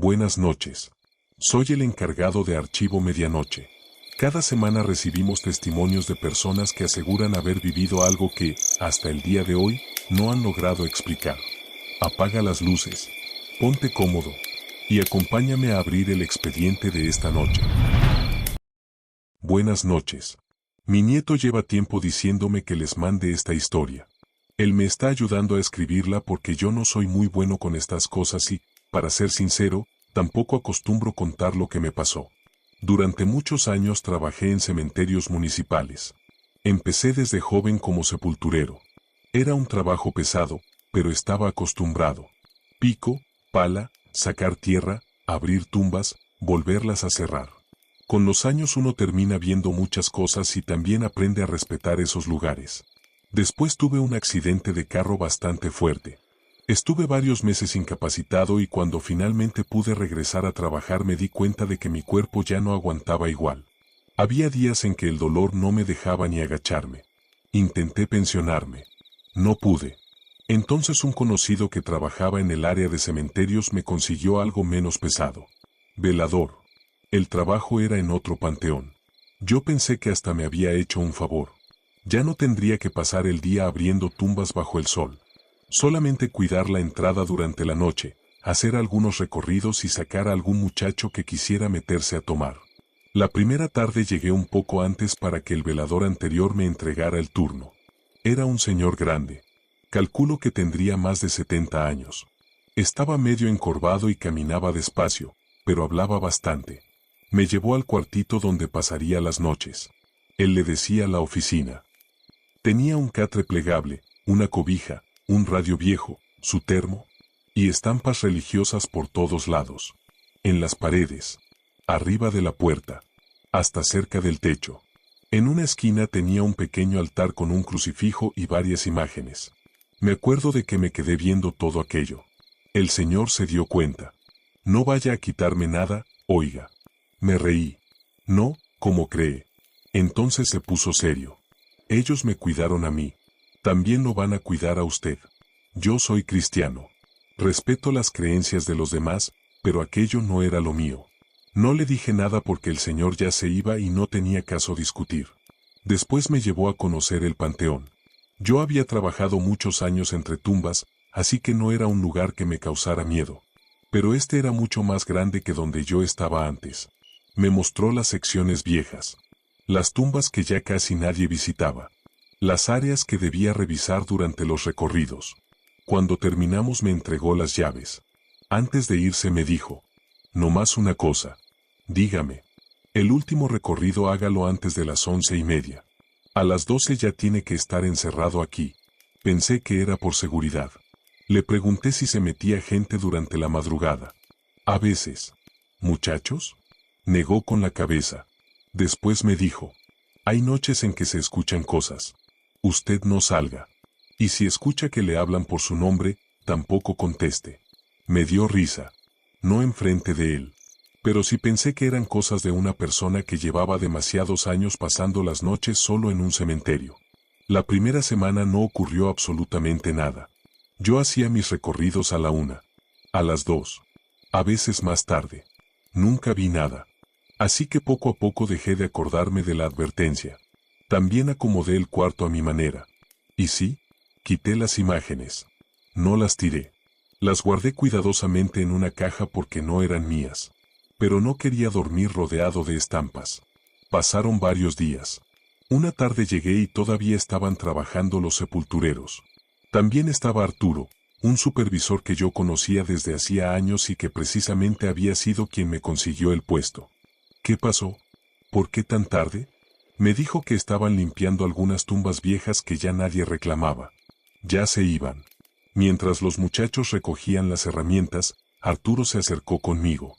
Buenas noches. Soy el encargado de Archivo Medianoche. Cada semana recibimos testimonios de personas que aseguran haber vivido algo que, hasta el día de hoy, no han logrado explicar. Apaga las luces, ponte cómodo y acompáñame a abrir el expediente de esta noche. Buenas noches. Mi nieto lleva tiempo diciéndome que les mande esta historia. Él me está ayudando a escribirla porque yo no soy muy bueno con estas cosas y, para ser sincero, tampoco acostumbro contar lo que me pasó. Durante muchos años trabajé en cementerios municipales. Empecé desde joven como sepulturero. Era un trabajo pesado, pero estaba acostumbrado. Pico, pala, sacar tierra, abrir tumbas, volverlas a cerrar. Con los años uno termina viendo muchas cosas y también aprende a respetar esos lugares. Después tuve un accidente de carro bastante fuerte. Estuve varios meses incapacitado y cuando finalmente pude regresar a trabajar me di cuenta de que mi cuerpo ya no aguantaba igual. Había días en que el dolor no me dejaba ni agacharme. Intenté pensionarme. No pude. Entonces un conocido que trabajaba en el área de cementerios me consiguió algo menos pesado. Velador. El trabajo era en otro panteón. Yo pensé que hasta me había hecho un favor. Ya no tendría que pasar el día abriendo tumbas bajo el sol. Solamente cuidar la entrada durante la noche, hacer algunos recorridos y sacar a algún muchacho que quisiera meterse a tomar. La primera tarde llegué un poco antes para que el velador anterior me entregara el turno. Era un señor grande. Calculo que tendría más de 70 años. Estaba medio encorvado y caminaba despacio, pero hablaba bastante. Me llevó al cuartito donde pasaría las noches. Él le decía la oficina. Tenía un catre plegable, una cobija, un radio viejo, su termo, y estampas religiosas por todos lados. En las paredes, arriba de la puerta, hasta cerca del techo. En una esquina tenía un pequeño altar con un crucifijo y varias imágenes. Me acuerdo de que me quedé viendo todo aquello. El señor se dio cuenta. No vaya a quitarme nada, oiga. Me reí. No, como cree. Entonces se puso serio. Ellos me cuidaron a mí. También lo van a cuidar a usted. Yo soy cristiano. Respeto las creencias de los demás, pero aquello no era lo mío. No le dije nada porque el señor ya se iba y no tenía caso discutir. Después me llevó a conocer el panteón. Yo había trabajado muchos años entre tumbas, así que no era un lugar que me causara miedo. Pero este era mucho más grande que donde yo estaba antes. Me mostró las secciones viejas. Las tumbas que ya casi nadie visitaba. Las áreas que debía revisar durante los recorridos. Cuando terminamos me entregó las llaves. Antes de irse me dijo, no más una cosa. Dígame. El último recorrido hágalo antes de las 11:30. A las 12 ya tiene que estar encerrado aquí. Pensé que era por seguridad. Le pregunté si se metía gente durante la madrugada. A veces. ¿Muchachos? Negó con la cabeza. Después me dijo, hay noches en que se escuchan cosas. Usted no salga. Y si escucha que le hablan por su nombre, tampoco conteste. Me dio risa. No enfrente de él. Pero sí pensé que eran cosas de una persona que llevaba demasiados años pasando las noches solo en un cementerio. La primera semana no ocurrió absolutamente nada. Yo hacía mis recorridos a la 1. A las 2. A veces más tarde. Nunca vi nada. Así que poco a poco dejé de acordarme de la advertencia. También acomodé el cuarto a mi manera. Y sí, quité las imágenes. No las tiré. Las guardé cuidadosamente en una caja porque no eran mías. Pero no quería dormir rodeado de estampas. Pasaron varios días. Una tarde llegué y todavía estaban trabajando los sepultureros. También estaba Arturo, un supervisor que yo conocía desde hacía años y que precisamente había sido quien me consiguió el puesto. ¿Qué pasó? ¿Por qué tan tarde? Me dijo que estaban limpiando algunas tumbas viejas que ya nadie reclamaba. Ya se iban. Mientras los muchachos recogían las herramientas, Arturo se acercó conmigo.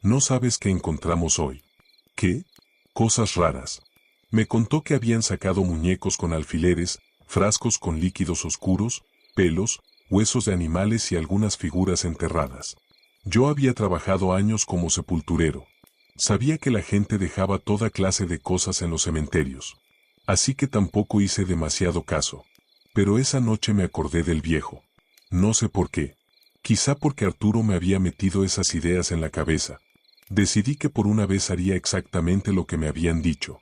¿No sabes qué encontramos hoy? ¿Qué? Cosas raras. Me contó que habían sacado muñecos con alfileres, frascos con líquidos oscuros, pelos, huesos de animales y algunas figuras enterradas. Yo había trabajado años como sepulturero. Sabía que la gente dejaba toda clase de cosas en los cementerios. Así que tampoco hice demasiado caso. Pero esa noche me acordé del viejo. No sé por qué. Quizá porque Arturo me había metido esas ideas en la cabeza. Decidí que por una vez haría exactamente lo que me habían dicho.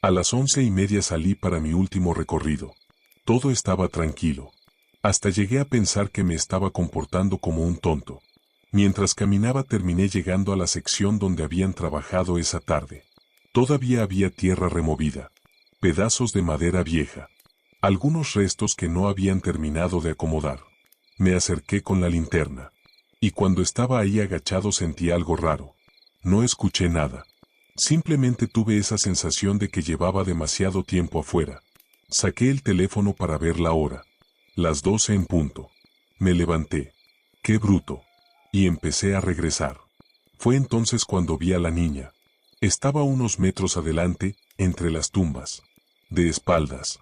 A las 11:30 salí para mi último recorrido. Todo estaba tranquilo. Hasta llegué a pensar que me estaba comportando como un tonto. Mientras caminaba terminé llegando a la sección donde habían trabajado esa tarde. Todavía había tierra removida, pedazos de madera vieja, algunos restos que no habían terminado de acomodar. Me acerqué con la linterna. Y cuando estaba ahí agachado sentí algo raro. No escuché nada. Simplemente tuve esa sensación de que llevaba demasiado tiempo afuera. Saqué el teléfono para ver la hora. Las 12 en punto. Me levanté. ¡Qué bruto! Y empecé a regresar. Fue entonces cuando vi a la niña. Estaba unos metros adelante, entre las tumbas. De espaldas.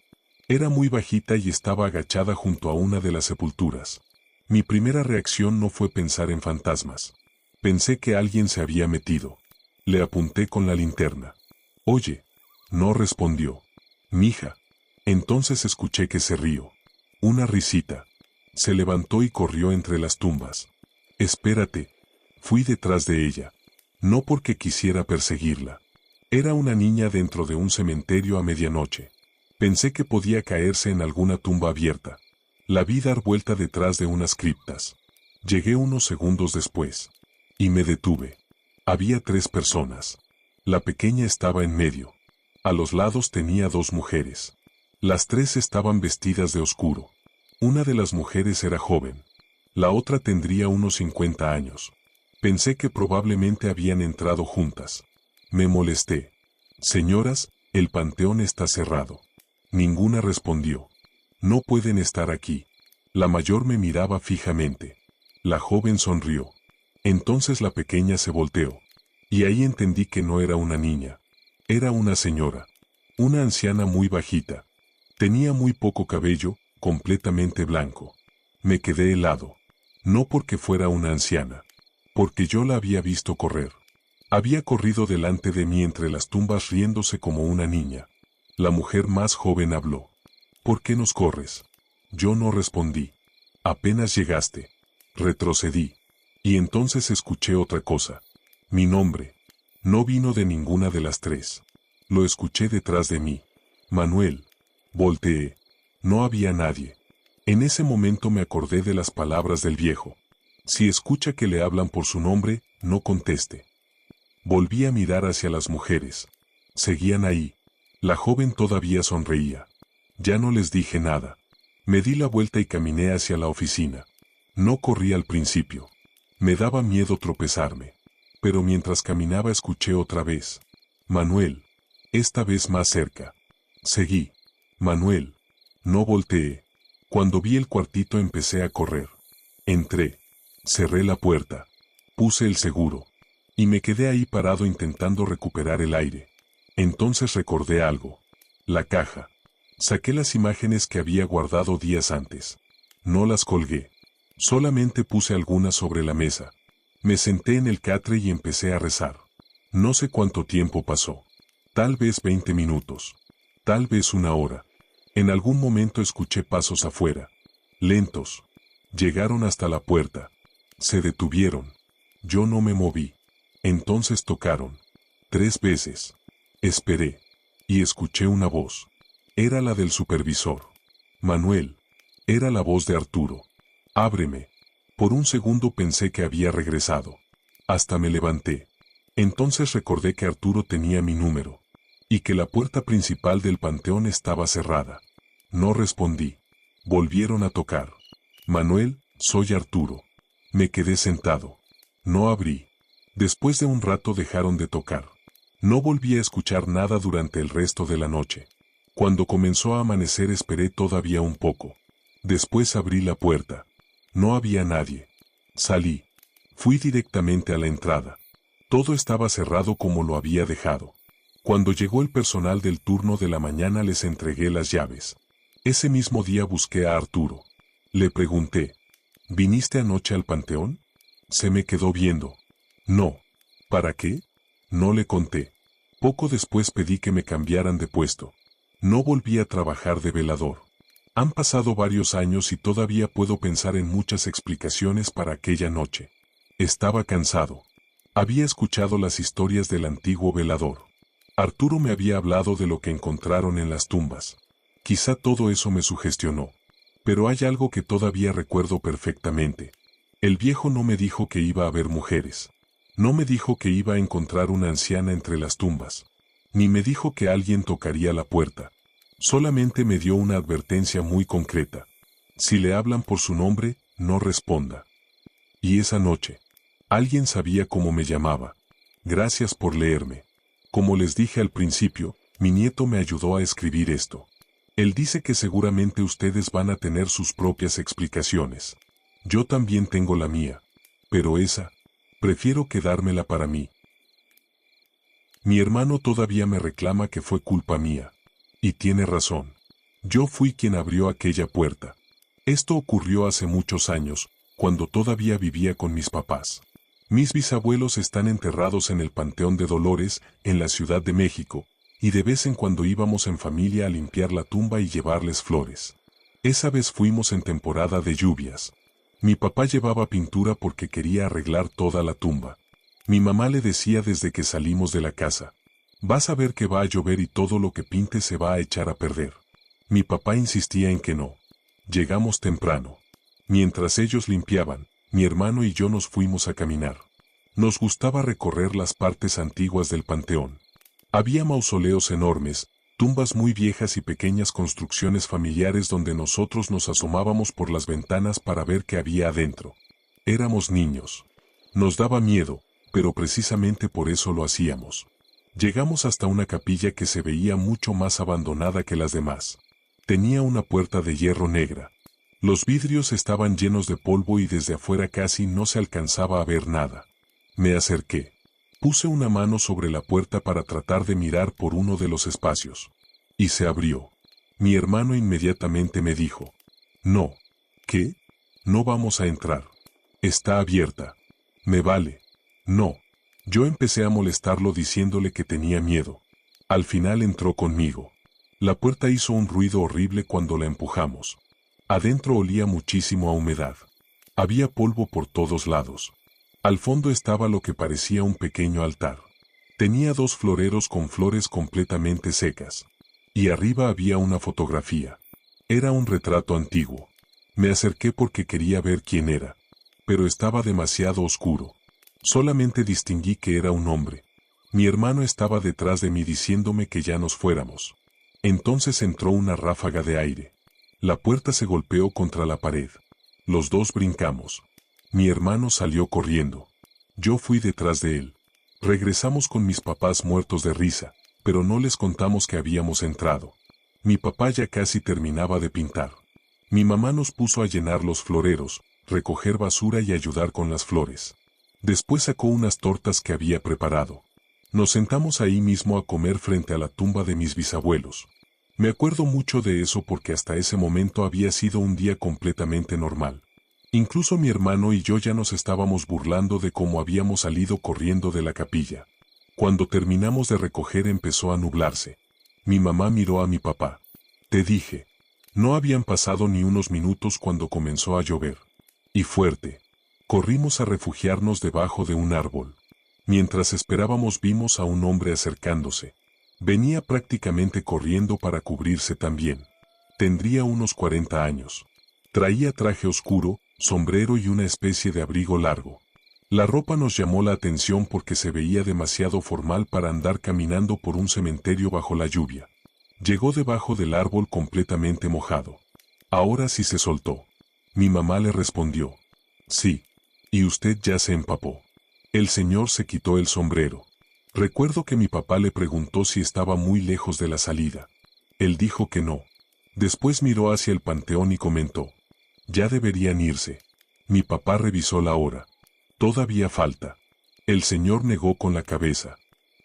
Era muy bajita y estaba agachada junto a una de las sepulturas. Mi primera reacción no fue pensar en fantasmas. Pensé que alguien se había metido. Le apunté con la linterna. Oye, no respondió. Mija. Entonces escuché que se rió. Una risita. Se levantó y corrió entre las tumbas. Espérate. Fui detrás de ella. No porque quisiera perseguirla. Era una niña dentro de un cementerio a medianoche. Pensé que podía caerse en alguna tumba abierta. La vi dar vuelta detrás de unas criptas. Llegué unos segundos después. Y me detuve. Había 3 personas. La pequeña estaba en medio. A los lados tenía 2 mujeres. Las 3 estaban vestidas de oscuro. Una de las mujeres era joven. La otra tendría unos 50 años. Pensé que probablemente habían entrado juntas. Me molesté. Señoras, el panteón está cerrado. Ninguna respondió. No pueden estar aquí. La mayor me miraba fijamente. La joven sonrió. Entonces la pequeña se volteó. Y ahí entendí que no era una niña. Era una señora. Una anciana muy bajita. Tenía muy poco cabello, completamente blanco. Me quedé helado. No porque fuera una anciana. Porque yo la había visto correr. Había corrido delante de mí entre las tumbas riéndose como una niña. La mujer más joven habló. ¿Por qué nos corres? Yo no respondí. Apenas llegaste. Retrocedí. Y entonces escuché otra cosa. Mi nombre. No vino de ninguna de las 3. Lo escuché detrás de mí. Manuel. Volteé. No había nadie. En ese momento me acordé de las palabras del viejo. Si escucha que le hablan por su nombre, no conteste. Volví a mirar hacia las mujeres. Seguían ahí. La joven todavía sonreía. Ya no les dije nada. Me di la vuelta y caminé hacia la oficina. No corrí al principio. Me daba miedo tropezarme. Pero mientras caminaba escuché otra vez. Manuel. Esta vez más cerca. Seguí. Manuel. No volteé. Cuando vi el cuartito empecé a correr. Entré. Cerré la puerta. Puse el seguro. Y me quedé ahí parado intentando recuperar el aire. Entonces recordé algo. La caja. Saqué las imágenes que había guardado días antes. No las colgué. Solamente puse algunas sobre la mesa. Me senté en el catre y empecé a rezar. No sé cuánto tiempo pasó. Tal vez 20 minutos. Tal vez 1 hora. En algún momento escuché pasos afuera. Lentos. Llegaron hasta la puerta. Se detuvieron. Yo no me moví. Entonces tocaron. 3 veces. Esperé. Y escuché una voz. Era la del supervisor. Manuel. Era la voz de Arturo. Ábreme. Por un segundo pensé que había regresado. Hasta me levanté. Entonces recordé que Arturo tenía mi número. Y que la puerta principal del panteón estaba cerrada. No respondí. Volvieron a tocar. Manuel, soy Arturo. Me quedé sentado. No abrí. Después de un rato dejaron de tocar. No volví a escuchar nada durante el resto de la noche. Cuando comenzó a amanecer esperé todavía un poco. Después abrí la puerta. No había nadie. Salí. Fui directamente a la entrada. Todo estaba cerrado como lo había dejado. Cuando llegó el personal del turno de la mañana les entregué las llaves. Ese mismo día busqué a Arturo. Le pregunté, ¿viniste anoche al panteón? Se me quedó viendo. No. ¿Para qué? No le conté. Poco después pedí que me cambiaran de puesto. No volví a trabajar de velador. Han pasado varios años y todavía puedo pensar en muchas explicaciones para aquella noche. Estaba cansado. Había escuchado las historias del antiguo velador. Arturo me había hablado de lo que encontraron en las tumbas. Quizá todo eso me sugestionó. Pero hay algo que todavía recuerdo perfectamente. El viejo no me dijo que iba a ver mujeres. No me dijo que iba a encontrar una anciana entre las tumbas. Ni me dijo que alguien tocaría la puerta. Solamente me dio una advertencia muy concreta. Si le hablan por su nombre, no responda. Y esa noche, alguien sabía cómo me llamaba. Gracias por leerme. Como les dije al principio, mi nieto me ayudó a escribir esto. Él dice que seguramente ustedes van a tener sus propias explicaciones. Yo también tengo la mía. Pero esa, prefiero quedármela para mí. Mi hermano todavía me reclama que fue culpa mía. Y tiene razón. Yo fui quien abrió aquella puerta. Esto ocurrió hace muchos años, cuando todavía vivía con mis papás. Mis bisabuelos están enterrados en el Panteón de Dolores, en la Ciudad de México, y de vez en cuando íbamos en familia a limpiar la tumba y llevarles flores. Esa vez fuimos en temporada de lluvias. Mi papá llevaba pintura porque quería arreglar toda la tumba. Mi mamá le decía desde que salimos de la casa: vas a ver que va a llover y todo lo que pinte se va a echar a perder. Mi papá insistía en que no. Llegamos temprano. Mientras ellos limpiaban, mi hermano y yo nos fuimos a caminar. Nos gustaba recorrer las partes antiguas del panteón. Había mausoleos enormes, tumbas muy viejas y pequeñas construcciones familiares donde nosotros nos asomábamos por las ventanas para ver qué había adentro. Éramos niños. Nos daba miedo, pero precisamente por eso lo hacíamos. Llegamos hasta una capilla que se veía mucho más abandonada que las demás. Tenía una puerta de hierro negra. Los vidrios estaban llenos de polvo y desde afuera casi no se alcanzaba a ver nada. Me acerqué. Puse una mano sobre la puerta para tratar de mirar por uno de los espacios. Y se abrió. Mi hermano inmediatamente me dijo: no. ¿Qué? No vamos a entrar. Está abierta. Me vale. No. Yo empecé a molestarlo diciéndole que tenía miedo. Al final entró conmigo. La puerta hizo un ruido horrible cuando la empujamos. Adentro olía muchísimo a humedad. Había polvo por todos lados. Al fondo estaba lo que parecía un pequeño altar. Tenía 2 floreros con flores completamente secas. Y arriba había una fotografía. Era un retrato antiguo. Me acerqué porque quería ver quién era. Pero estaba demasiado oscuro. Solamente distinguí que era un hombre. Mi hermano estaba detrás de mí diciéndome que ya nos fuéramos. Entonces entró una ráfaga de aire. La puerta se golpeó contra la pared. Los dos brincamos. Mi hermano salió corriendo. Yo fui detrás de él. Regresamos con mis papás muertos de risa, pero no les contamos que habíamos entrado. Mi papá ya casi terminaba de pintar. Mi mamá nos puso a llenar los floreros, recoger basura y ayudar con las flores. Después sacó unas tortas que había preparado. Nos sentamos ahí mismo a comer frente a la tumba de mis bisabuelos. Me acuerdo mucho de eso porque hasta ese momento había sido un día completamente normal. Incluso mi hermano y yo ya nos estábamos burlando de cómo habíamos salido corriendo de la capilla. Cuando terminamos de recoger empezó a nublarse. Mi mamá miró a mi papá. Te dije. No habían pasado ni unos minutos cuando comenzó a llover. Y fuerte. Corrimos a refugiarnos debajo de un árbol. Mientras esperábamos vimos a un hombre acercándose. Venía prácticamente corriendo para cubrirse también. Tendría unos 40 años. Traía traje oscuro, sombrero y una especie de abrigo largo. La ropa nos llamó la atención porque se veía demasiado formal para andar caminando por un cementerio bajo la lluvia. Llegó debajo del árbol completamente mojado. Ahora sí se soltó. Mi mamá le respondió: sí. Y usted ya se empapó. El señor se quitó el sombrero. Recuerdo que mi papá le preguntó si estaba muy lejos de la salida. Él dijo que no. Después miró hacia el panteón y comentó: ya deberían irse. Mi papá revisó la hora. Todavía falta. El señor negó con la cabeza.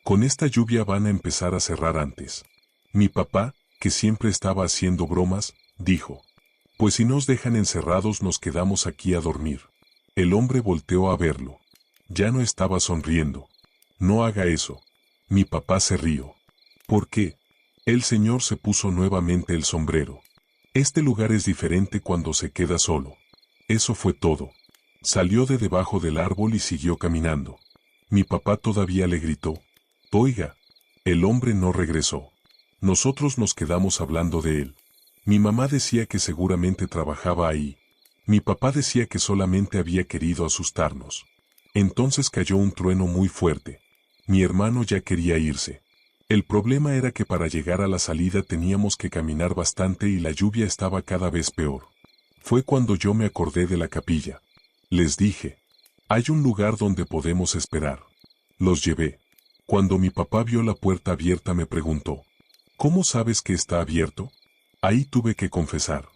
Con esta lluvia van a empezar a cerrar antes. Mi papá, que siempre estaba haciendo bromas, dijo: pues si nos dejan encerrados nos quedamos aquí a dormir. El hombre volteó a verlo. Ya no estaba sonriendo. No haga eso. Mi papá se rió. ¿Por qué? El señor se puso nuevamente el sombrero. Este lugar es diferente cuando se queda solo. Eso fue todo. Salió de debajo del árbol y siguió caminando. Mi papá todavía le gritó: «Oiga». El hombre no regresó. Nosotros nos quedamos hablando de él. Mi mamá decía que seguramente trabajaba ahí. Mi papá decía que solamente había querido asustarnos. Entonces cayó un trueno muy fuerte. Mi hermano ya quería irse. El problema era que para llegar a la salida teníamos que caminar bastante y la lluvia estaba cada vez peor. Fue cuando yo me acordé de la capilla. Les dije: «Hay un lugar donde podemos esperar». Los llevé. Cuando mi papá vio la puerta abierta me preguntó: «¿Cómo sabes que está abierto?». Ahí tuve que confesar: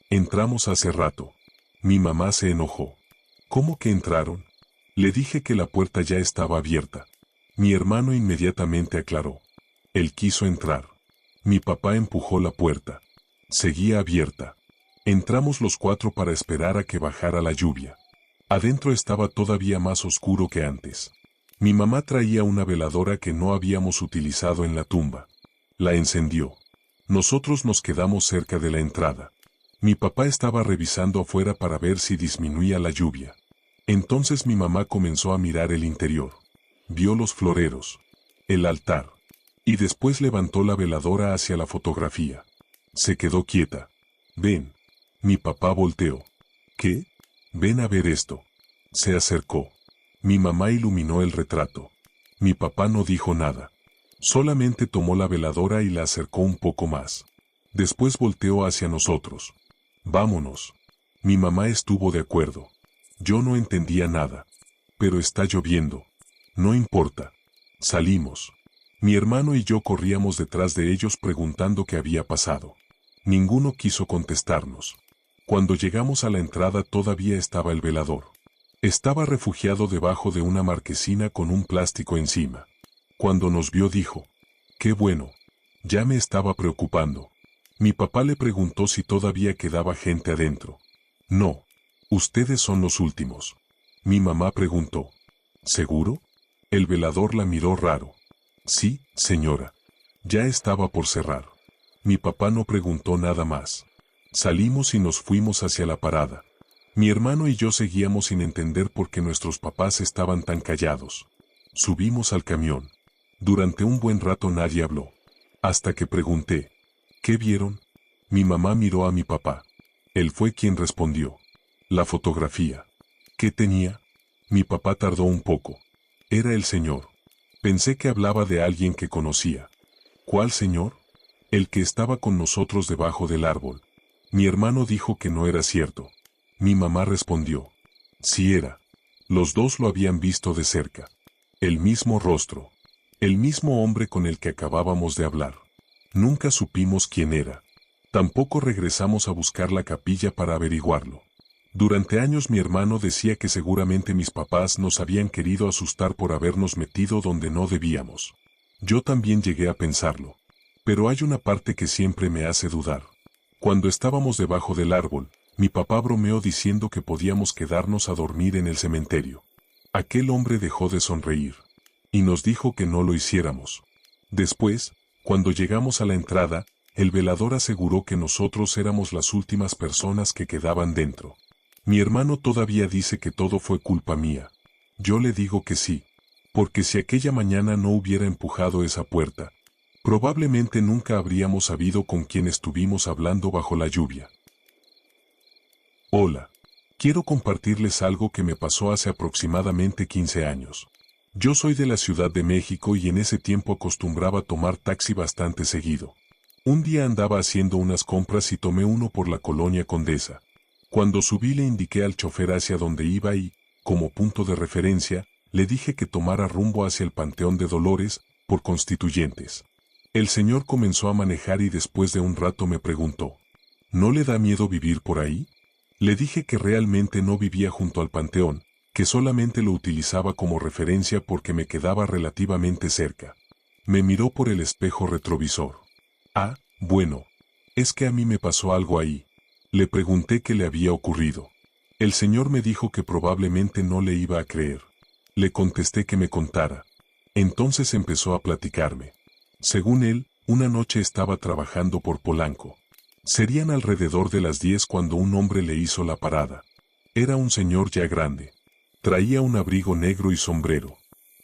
«Entramos hace rato». Mi mamá se enojó. «¿Cómo que entraron?». Le dije que la puerta ya estaba abierta. Mi hermano inmediatamente aclaró: «Él quiso entrar». Mi papá empujó la puerta. Seguía abierta. Entramos los cuatro para esperar a que bajara la lluvia. Adentro estaba todavía más oscuro que antes. Mi mamá traía una veladora que no habíamos utilizado en la tumba. La encendió. Nosotros nos quedamos cerca de la entrada. Mi papá estaba revisando afuera para ver si disminuía la lluvia. Entonces mi mamá comenzó a mirar el interior. Vio los floreros, el altar, y después levantó la veladora hacia la fotografía. Se quedó quieta. «Ven». Mi papá volteó. «¿Qué?». «Ven a ver esto». Se acercó. Mi mamá iluminó el retrato. Mi papá no dijo nada. Solamente tomó la veladora y la acercó un poco más. Después volteó hacia nosotros. «Vámonos». Mi mamá estuvo de acuerdo. Yo no entendía nada. «Pero está lloviendo». «No importa». Salimos. Mi hermano y yo corríamos detrás de ellos preguntando qué había pasado. Ninguno quiso contestarnos. Cuando llegamos a la entrada todavía estaba el velador. Estaba refugiado debajo de una marquesina con un plástico encima. Cuando nos vio dijo: «Qué bueno». Ya me estaba preocupando. Mi papá le preguntó si todavía quedaba gente adentro. «No. Ustedes son los últimos». Mi mamá preguntó: «¿Seguro?». El velador la miró raro. «Sí, señora». Ya estaba por cerrar. Mi papá no preguntó nada más. Salimos y nos fuimos hacia la parada. Mi hermano y yo seguíamos sin entender por qué nuestros papás estaban tan callados. Subimos al camión. Durante un buen rato nadie habló. Hasta que pregunté: «¿Qué vieron?». Mi mamá miró a mi papá. Él fue quien respondió: «La fotografía». «¿Qué tenía?». Mi papá tardó un poco. «Era el señor». Pensé que hablaba de alguien que conocía. «¿Cuál señor?». «El que estaba con nosotros debajo del árbol». Mi hermano dijo que no era cierto. Mi mamá respondió: «Sí era». Los dos lo habían visto de cerca. El mismo rostro. El mismo hombre con el que acabábamos de hablar. Nunca supimos quién era. Tampoco regresamos a buscar la capilla para averiguarlo. Durante años mi hermano decía que seguramente mis papás nos habían querido asustar por habernos metido donde no debíamos. Yo también llegué a pensarlo. Pero hay una parte que siempre me hace dudar. Cuando estábamos debajo del árbol, mi papá bromeó diciendo que podíamos quedarnos a dormir en el cementerio. Aquel hombre dejó de sonreír. Y nos dijo que no lo hiciéramos. Después, cuando llegamos a la entrada, el velador aseguró que nosotros éramos las últimas personas que quedaban dentro. Mi hermano todavía dice que todo fue culpa mía. Yo le digo que sí. Porque si aquella mañana no hubiera empujado esa puerta, probablemente nunca habríamos sabido con quién estuvimos hablando bajo la lluvia. Hola. Quiero compartirles algo que me pasó hace aproximadamente 15 años. Yo soy de la Ciudad de México y en ese tiempo acostumbraba tomar taxi bastante seguido. Un día andaba haciendo unas compras y tomé uno por la colonia Condesa. Cuando subí le indiqué al chofer hacia donde iba y, como punto de referencia, le dije que tomara rumbo hacia el Panteón de Dolores, por Constituyentes. El señor comenzó a manejar y después de un rato me preguntó: ¿no le da miedo vivir por ahí? Le dije que realmente no vivía junto al panteón, que solamente lo utilizaba como referencia porque me quedaba relativamente cerca. Me miró por el espejo retrovisor. «Ah, bueno. Es que a mí me pasó algo ahí». Le pregunté qué le había ocurrido. El señor me dijo que probablemente no le iba a creer. Le contesté que me contara. Entonces empezó a platicarme. Según él, una noche estaba trabajando por Polanco. Serían alrededor de las 10 cuando un hombre le hizo la parada. Era un señor ya grande. Traía un abrigo negro y sombrero.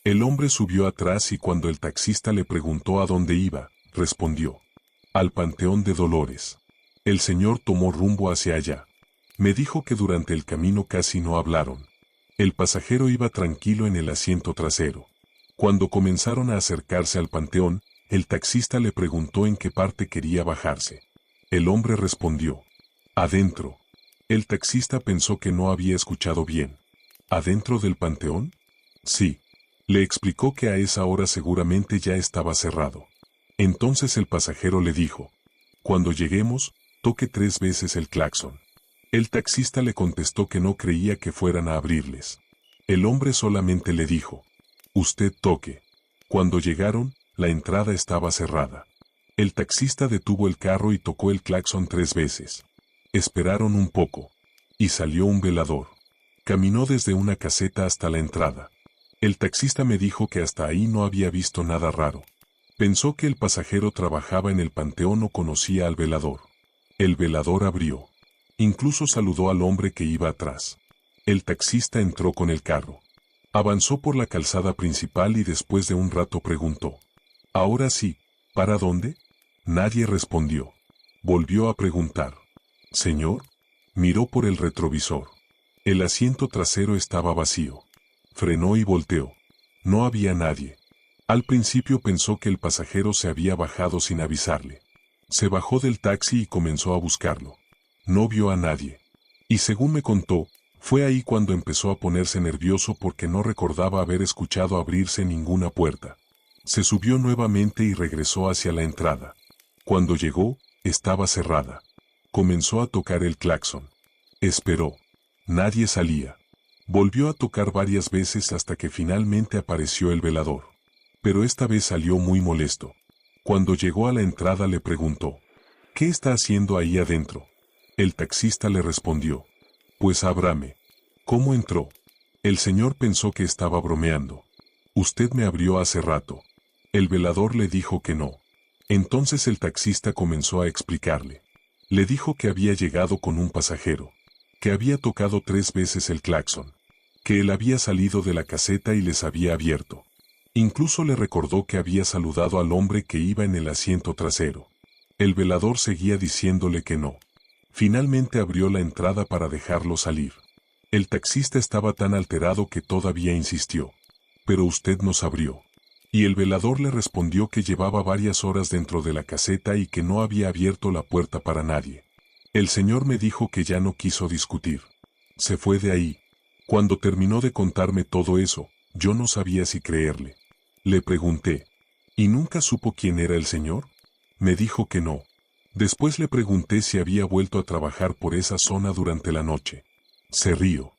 El hombre subió atrás y cuando el taxista le preguntó a dónde iba, respondió: al Panteón de Dolores. El señor tomó rumbo hacia allá. Me dijo que durante el camino casi no hablaron. El pasajero iba tranquilo en el asiento trasero. Cuando comenzaron a acercarse al panteón, el taxista le preguntó en qué parte quería bajarse. El hombre respondió: adentro. El taxista pensó que no había escuchado bien. ¿Adentro del panteón? Sí. Le explicó que a esa hora seguramente ya estaba cerrado. Entonces el pasajero le dijo: cuando lleguemos, toque 3 veces el claxon. El taxista le contestó que no creía que fueran a abrirles. El hombre solamente le dijo: usted toque. Cuando llegaron, la entrada estaba cerrada. El taxista detuvo el carro y tocó el claxon 3 veces. Esperaron un poco. Y salió un velador. Caminó desde una caseta hasta la entrada. El taxista me dijo que hasta ahí no había visto nada raro. Pensó que el pasajero trabajaba en el panteón o conocía al velador. El velador abrió. Incluso saludó al hombre que iba atrás. El taxista entró con el carro. Avanzó por la calzada principal y después de un rato preguntó: ahora sí, ¿para dónde? Nadie respondió. Volvió a preguntar: señor. Miró por el retrovisor. El asiento trasero estaba vacío. Frenó y volteó. No había nadie. Al principio pensó que el pasajero se había bajado sin avisarle. Se bajó del taxi y comenzó a buscarlo. No vio a nadie. Y según me contó, fue ahí cuando empezó a ponerse nervioso porque no recordaba haber escuchado abrirse ninguna puerta. Se subió nuevamente y regresó hacia la entrada. Cuando llegó, estaba cerrada. Comenzó a tocar el claxon. Esperó. Nadie salía. Volvió a tocar varias veces hasta que finalmente apareció el velador. Pero esta vez salió muy molesto. Cuando llegó a la entrada le preguntó: ¿qué está haciendo ahí adentro? El taxista le respondió: pues ábrame. ¿Cómo entró? El señor pensó que estaba bromeando. Usted me abrió hace rato. El velador le dijo que no. Entonces el taxista comenzó a explicarle. Le dijo que había llegado con un pasajero, que había tocado 3 veces el claxon, que él había salido de la caseta y les había abierto. Incluso le recordó que había saludado al hombre que iba en el asiento trasero. El velador seguía diciéndole que no. Finalmente abrió la entrada para dejarlo salir. El taxista estaba tan alterado que todavía insistió: pero usted nos abrió. Y el velador le respondió que llevaba varias horas dentro de la caseta y que no había abierto la puerta para nadie. El señor me dijo que ya no quiso discutir. Se fue de ahí. Cuando terminó de contarme todo eso, yo no sabía si creerle. Le pregunté: ¿y nunca supo quién era el señor? Me dijo que no. Después le pregunté si había vuelto a trabajar por esa zona durante la noche. Se rió.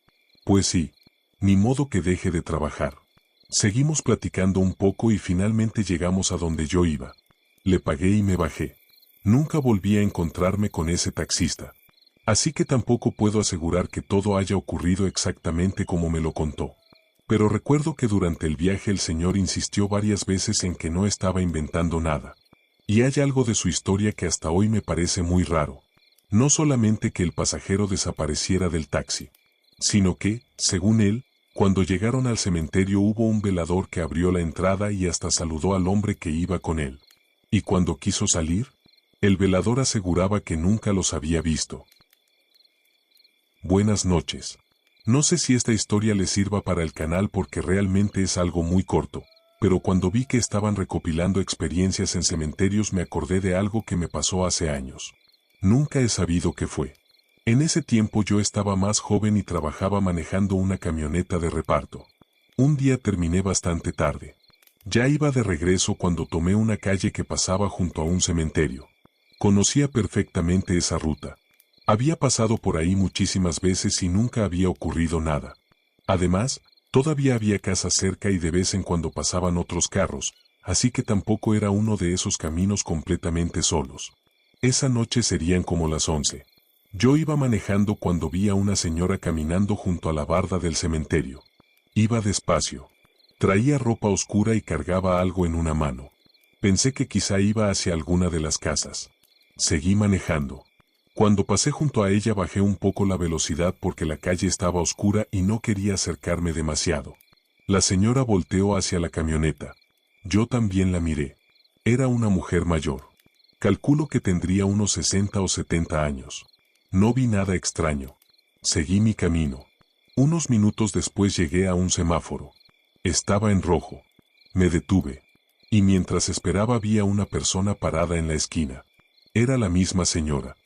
Pues sí. Ni modo que deje de trabajar. Seguimos platicando un poco y finalmente llegamos a donde yo iba. Le pagué y me bajé. Nunca volví a encontrarme con ese taxista. Así que tampoco puedo asegurar que todo haya ocurrido exactamente como me lo contó. Pero recuerdo que durante el viaje el señor insistió varias veces en que no estaba inventando nada. Y hay algo de su historia que hasta hoy me parece muy raro. No solamente que el pasajero desapareciera del taxi, sino que, según él, cuando llegaron al cementerio hubo un velador que abrió la entrada y hasta saludó al hombre que iba con él. Y cuando quiso salir, el velador aseguraba que nunca los había visto. Buenas noches. No sé si esta historia les sirva para el canal porque realmente es algo muy corto, pero cuando vi que estaban recopilando experiencias en cementerios me acordé de algo que me pasó hace años. Nunca he sabido qué fue. En ese tiempo yo estaba más joven y trabajaba manejando una camioneta de reparto. Un día terminé bastante tarde. Ya iba de regreso cuando tomé una calle que pasaba junto a un cementerio. Conocía perfectamente esa ruta. Había pasado por ahí muchísimas veces y nunca había ocurrido nada. Además, todavía había casas cerca y de vez en cuando pasaban otros carros, así que tampoco era uno de esos caminos completamente solos. Esa noche serían como las 11. Yo iba manejando cuando vi a una señora caminando junto a la barda del cementerio. Iba despacio. Traía ropa oscura y cargaba algo en una mano. Pensé que quizá iba hacia alguna de las casas. Seguí manejando. Cuando pasé junto a ella bajé un poco la velocidad porque la calle estaba oscura y no quería acercarme demasiado. La señora volteó hacia la camioneta. Yo también la miré. Era una mujer mayor. Calculo que tendría unos 60 o 70 años. No vi nada extraño. Seguí mi camino. Unos minutos después llegué a un semáforo. Estaba en rojo. Me detuve. Y mientras esperaba vi a una persona parada en la esquina. Era la misma señora.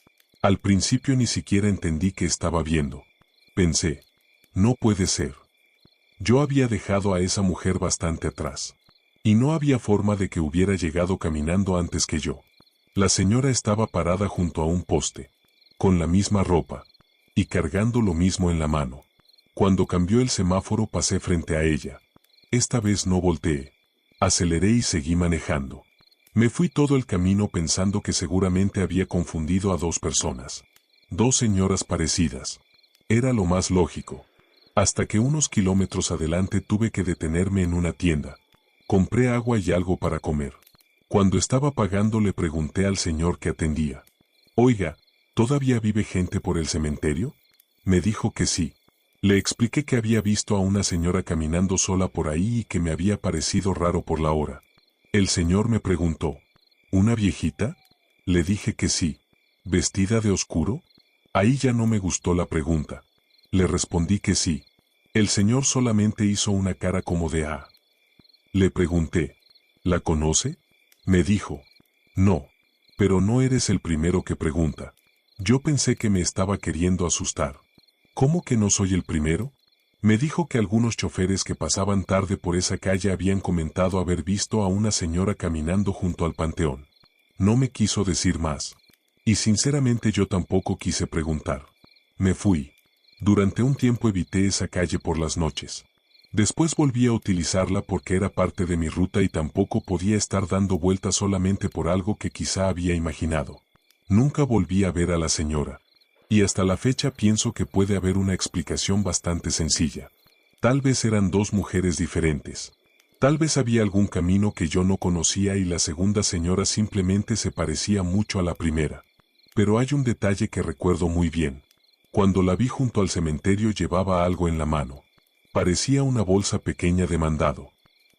Al principio ni siquiera entendí qué estaba viendo. Pensé, no puede ser. Yo había dejado a esa mujer bastante atrás. Y no había forma de que hubiera llegado caminando antes que yo. La señora estaba parada junto a un poste, con la misma ropa, y cargando lo mismo en la mano. Cuando cambió el semáforo pasé frente a ella. Esta vez no volteé. Aceleré y seguí manejando. Me fui todo el camino pensando que seguramente había confundido a dos personas. Dos señoras parecidas. Era lo más lógico. Hasta que unos kilómetros adelante tuve que detenerme en una tienda. Compré agua y algo para comer. Cuando estaba pagando le pregunté al señor que atendía. Oiga, ¿todavía vive gente por el cementerio? Me dijo que sí. Le expliqué que había visto a una señora caminando sola por ahí y que me había parecido raro por la hora. El señor me preguntó, ¿una viejita? Le dije que sí. ¿Vestida de oscuro? Ahí ya no me gustó la pregunta. Le respondí que sí. El señor solamente hizo una cara como de ah. Le pregunté, ¿la conoce? Me dijo, no, pero no eres el primero que pregunta. Yo pensé que me estaba queriendo asustar. ¿Cómo que no soy el primero? Me dijo que algunos choferes que pasaban tarde por esa calle habían comentado haber visto a una señora caminando junto al panteón. No me quiso decir más. Y sinceramente yo tampoco quise preguntar. Me fui. Durante un tiempo evité esa calle por las noches. Después volví a utilizarla porque era parte de mi ruta y tampoco podía estar dando vueltas solamente por algo que quizá había imaginado. Nunca volví a ver a la señora. Y hasta la fecha pienso que puede haber una explicación bastante sencilla. Tal vez eran dos mujeres diferentes. Tal vez había algún camino que yo no conocía y la segunda señora simplemente se parecía mucho a la primera. Pero hay un detalle que recuerdo muy bien. Cuando la vi junto al cementerio llevaba algo en la mano. Parecía una bolsa pequeña de mandado.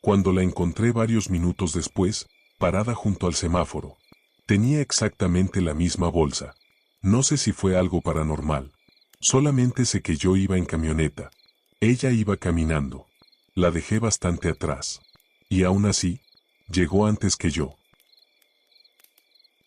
Cuando la encontré varios minutos después, parada junto al semáforo, tenía exactamente la misma bolsa. No sé si fue algo paranormal. Solamente sé que yo iba en camioneta. Ella iba caminando. La dejé bastante atrás. Y aún así, llegó antes que yo.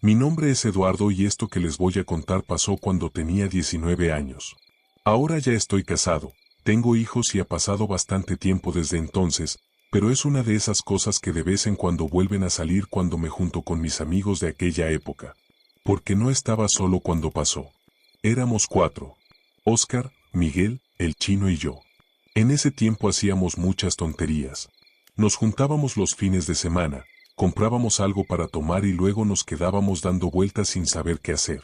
Mi nombre es Eduardo y esto que les voy a contar pasó cuando tenía 19 años. Ahora ya estoy casado, tengo hijos y ha pasado bastante tiempo desde entonces, pero es una de esas cosas que de vez en cuando vuelven a salir cuando me junto con mis amigos de aquella época. Porque no estaba solo cuando pasó. Éramos 4. Óscar, Miguel, el chino y yo. En ese tiempo hacíamos muchas tonterías. Nos juntábamos los fines de semana, comprábamos algo para tomar y luego nos quedábamos dando vueltas sin saber qué hacer.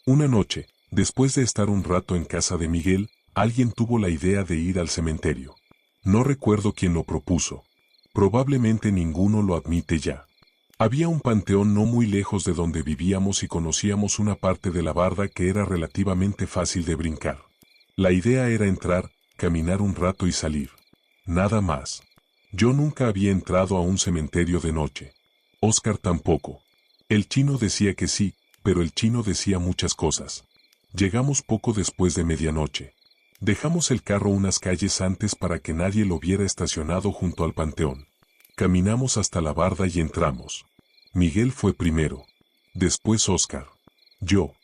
Una noche, después de estar un rato en casa de Miguel, alguien tuvo la idea de ir al cementerio. No recuerdo quién lo propuso. Probablemente ninguno lo admite ya. Había un panteón no muy lejos de donde vivíamos y conocíamos una parte de la barda que era relativamente fácil de brincar. La idea era entrar, caminar un rato y salir. Nada más. Yo nunca había entrado a un cementerio de noche. Óscar tampoco. El chino decía que sí, pero el chino decía muchas cosas. Llegamos poco después de medianoche. Dejamos el carro unas calles antes para que nadie lo viera estacionado junto al panteón. Caminamos hasta la barda y entramos. Miguel fue primero. Después Óscar. Yo.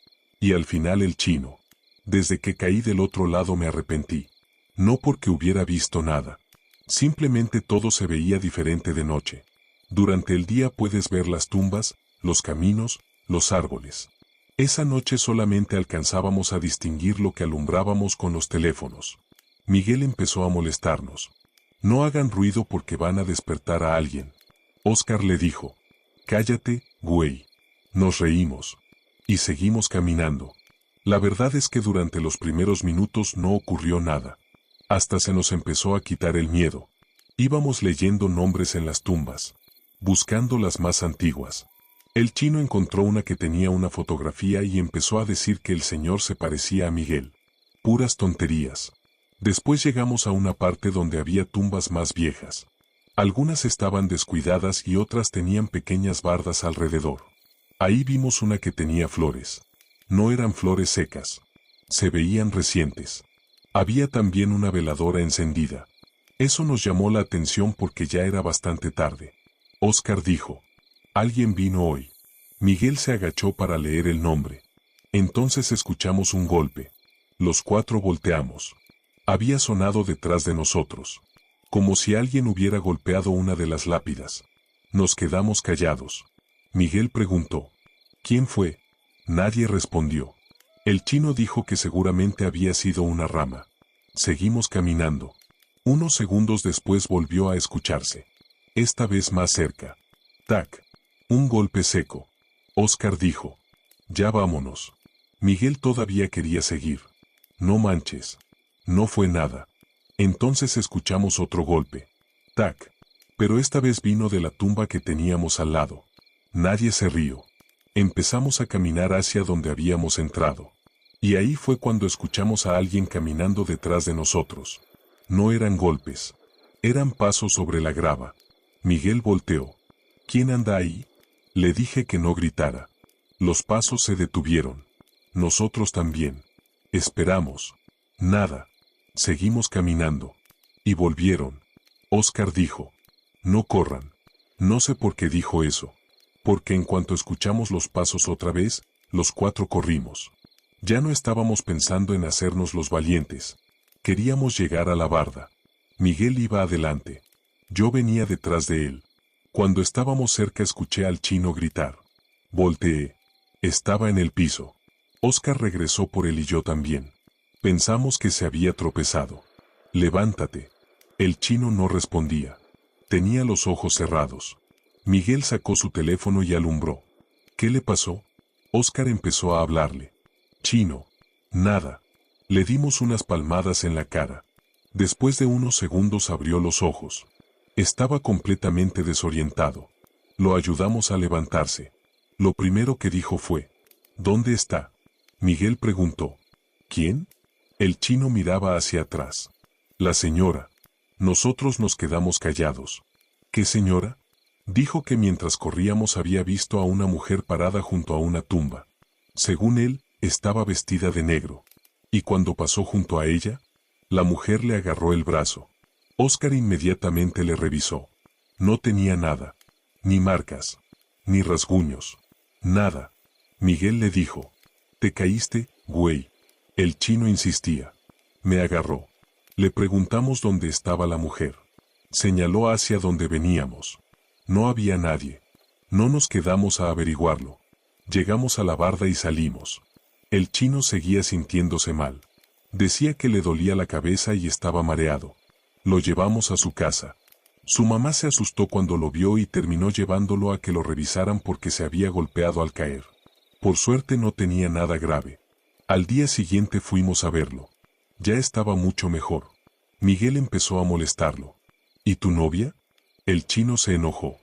Y al final el chino. Desde que caí del otro lado me arrepentí. No porque hubiera visto nada. Simplemente todo se veía diferente de noche. Durante el día puedes ver las tumbas, los caminos, los árboles. Esa noche solamente alcanzábamos a distinguir lo que alumbrábamos con los teléfonos. Miguel empezó a molestarnos. No hagan ruido porque van a despertar a alguien. Óscar le dijo, cállate, güey. Nos reímos. Y seguimos caminando. La verdad es que durante los primeros minutos no ocurrió nada. Hasta se nos empezó a quitar el miedo. Íbamos leyendo nombres en las tumbas. Buscando las más antiguas. El chino encontró una que tenía una fotografía y empezó a decir que el señor se parecía a Miguel. Puras tonterías. Después llegamos a una parte donde había tumbas más viejas. Algunas estaban descuidadas y otras tenían pequeñas bardas alrededor. Ahí vimos una que tenía flores. No eran flores secas. Se veían recientes. Había también una veladora encendida. Eso nos llamó la atención porque ya era bastante tarde. Óscar dijo: «Alguien vino hoy». Miguel se agachó para leer el nombre. Entonces escuchamos un golpe. Los cuatro volteamos. Había sonado detrás de nosotros. Como si alguien hubiera golpeado una de las lápidas. Nos quedamos callados. Miguel preguntó: «¿Quién fue?». Nadie respondió. El chino dijo que seguramente había sido una rama. Seguimos caminando. Unos segundos después volvió a escucharse. Esta vez más cerca. Tac. Un golpe seco. Óscar dijo: «Ya vámonos». Miguel todavía quería seguir. «No manches. No fue nada». Entonces escuchamos otro golpe. Tac. Pero esta vez vino de la tumba que teníamos al lado. Nadie se rió. Empezamos a caminar hacia donde habíamos entrado. Y ahí fue cuando escuchamos a alguien caminando detrás de nosotros. No eran golpes. Eran pasos sobre la grava. Miguel volteó. «¿Quién anda ahí?». Le dije que no gritara. Los pasos se detuvieron. Nosotros también. Esperamos. Nada. Seguimos caminando. Y volvieron. Óscar dijo: «No corran». No sé por qué dijo eso. Porque en cuanto escuchamos los pasos otra vez, los cuatro corrimos. Ya no estábamos pensando en hacernos los valientes. Queríamos llegar a la barda. Miguel iba adelante. Yo venía detrás de él. Cuando estábamos cerca escuché al chino gritar. Volteé. Estaba en el piso. Óscar regresó por él y yo también. Pensamos que se había tropezado. «Levántate». El chino no respondía. Tenía los ojos cerrados. Miguel sacó su teléfono y alumbró. «¿Qué le pasó?». Óscar empezó a hablarle. «Chino». «Nada». Le dimos unas palmadas en la cara. Después de unos segundos abrió los ojos. Estaba completamente desorientado. Lo ayudamos a levantarse. Lo primero que dijo fue: «¿Dónde está?». Miguel preguntó: «¿Quién?». El chino miraba hacia atrás. «La señora». Nosotros nos quedamos callados. «¿Qué señora?». Dijo que mientras corríamos había visto a una mujer parada junto a una tumba. Según él, estaba vestida de negro. Y cuando pasó junto a ella, la mujer le agarró el brazo. Óscar inmediatamente le revisó. No tenía nada. Ni marcas. Ni rasguños. Nada. Miguel le dijo: «Te caíste, güey». El chino insistía. Me agarró. Le preguntamos dónde estaba la mujer. Señaló hacia donde veníamos. No había nadie. No nos quedamos a averiguarlo. Llegamos a la barda y salimos. El chino seguía sintiéndose mal. Decía que le dolía la cabeza y estaba mareado. Lo llevamos a su casa. Su mamá se asustó cuando lo vio y terminó llevándolo a que lo revisaran porque se había golpeado al caer. Por suerte no tenía nada grave. Al día siguiente fuimos a verlo. Ya estaba mucho mejor. Miguel empezó a molestarlo. ¿Y tu novia? El chino se enojó.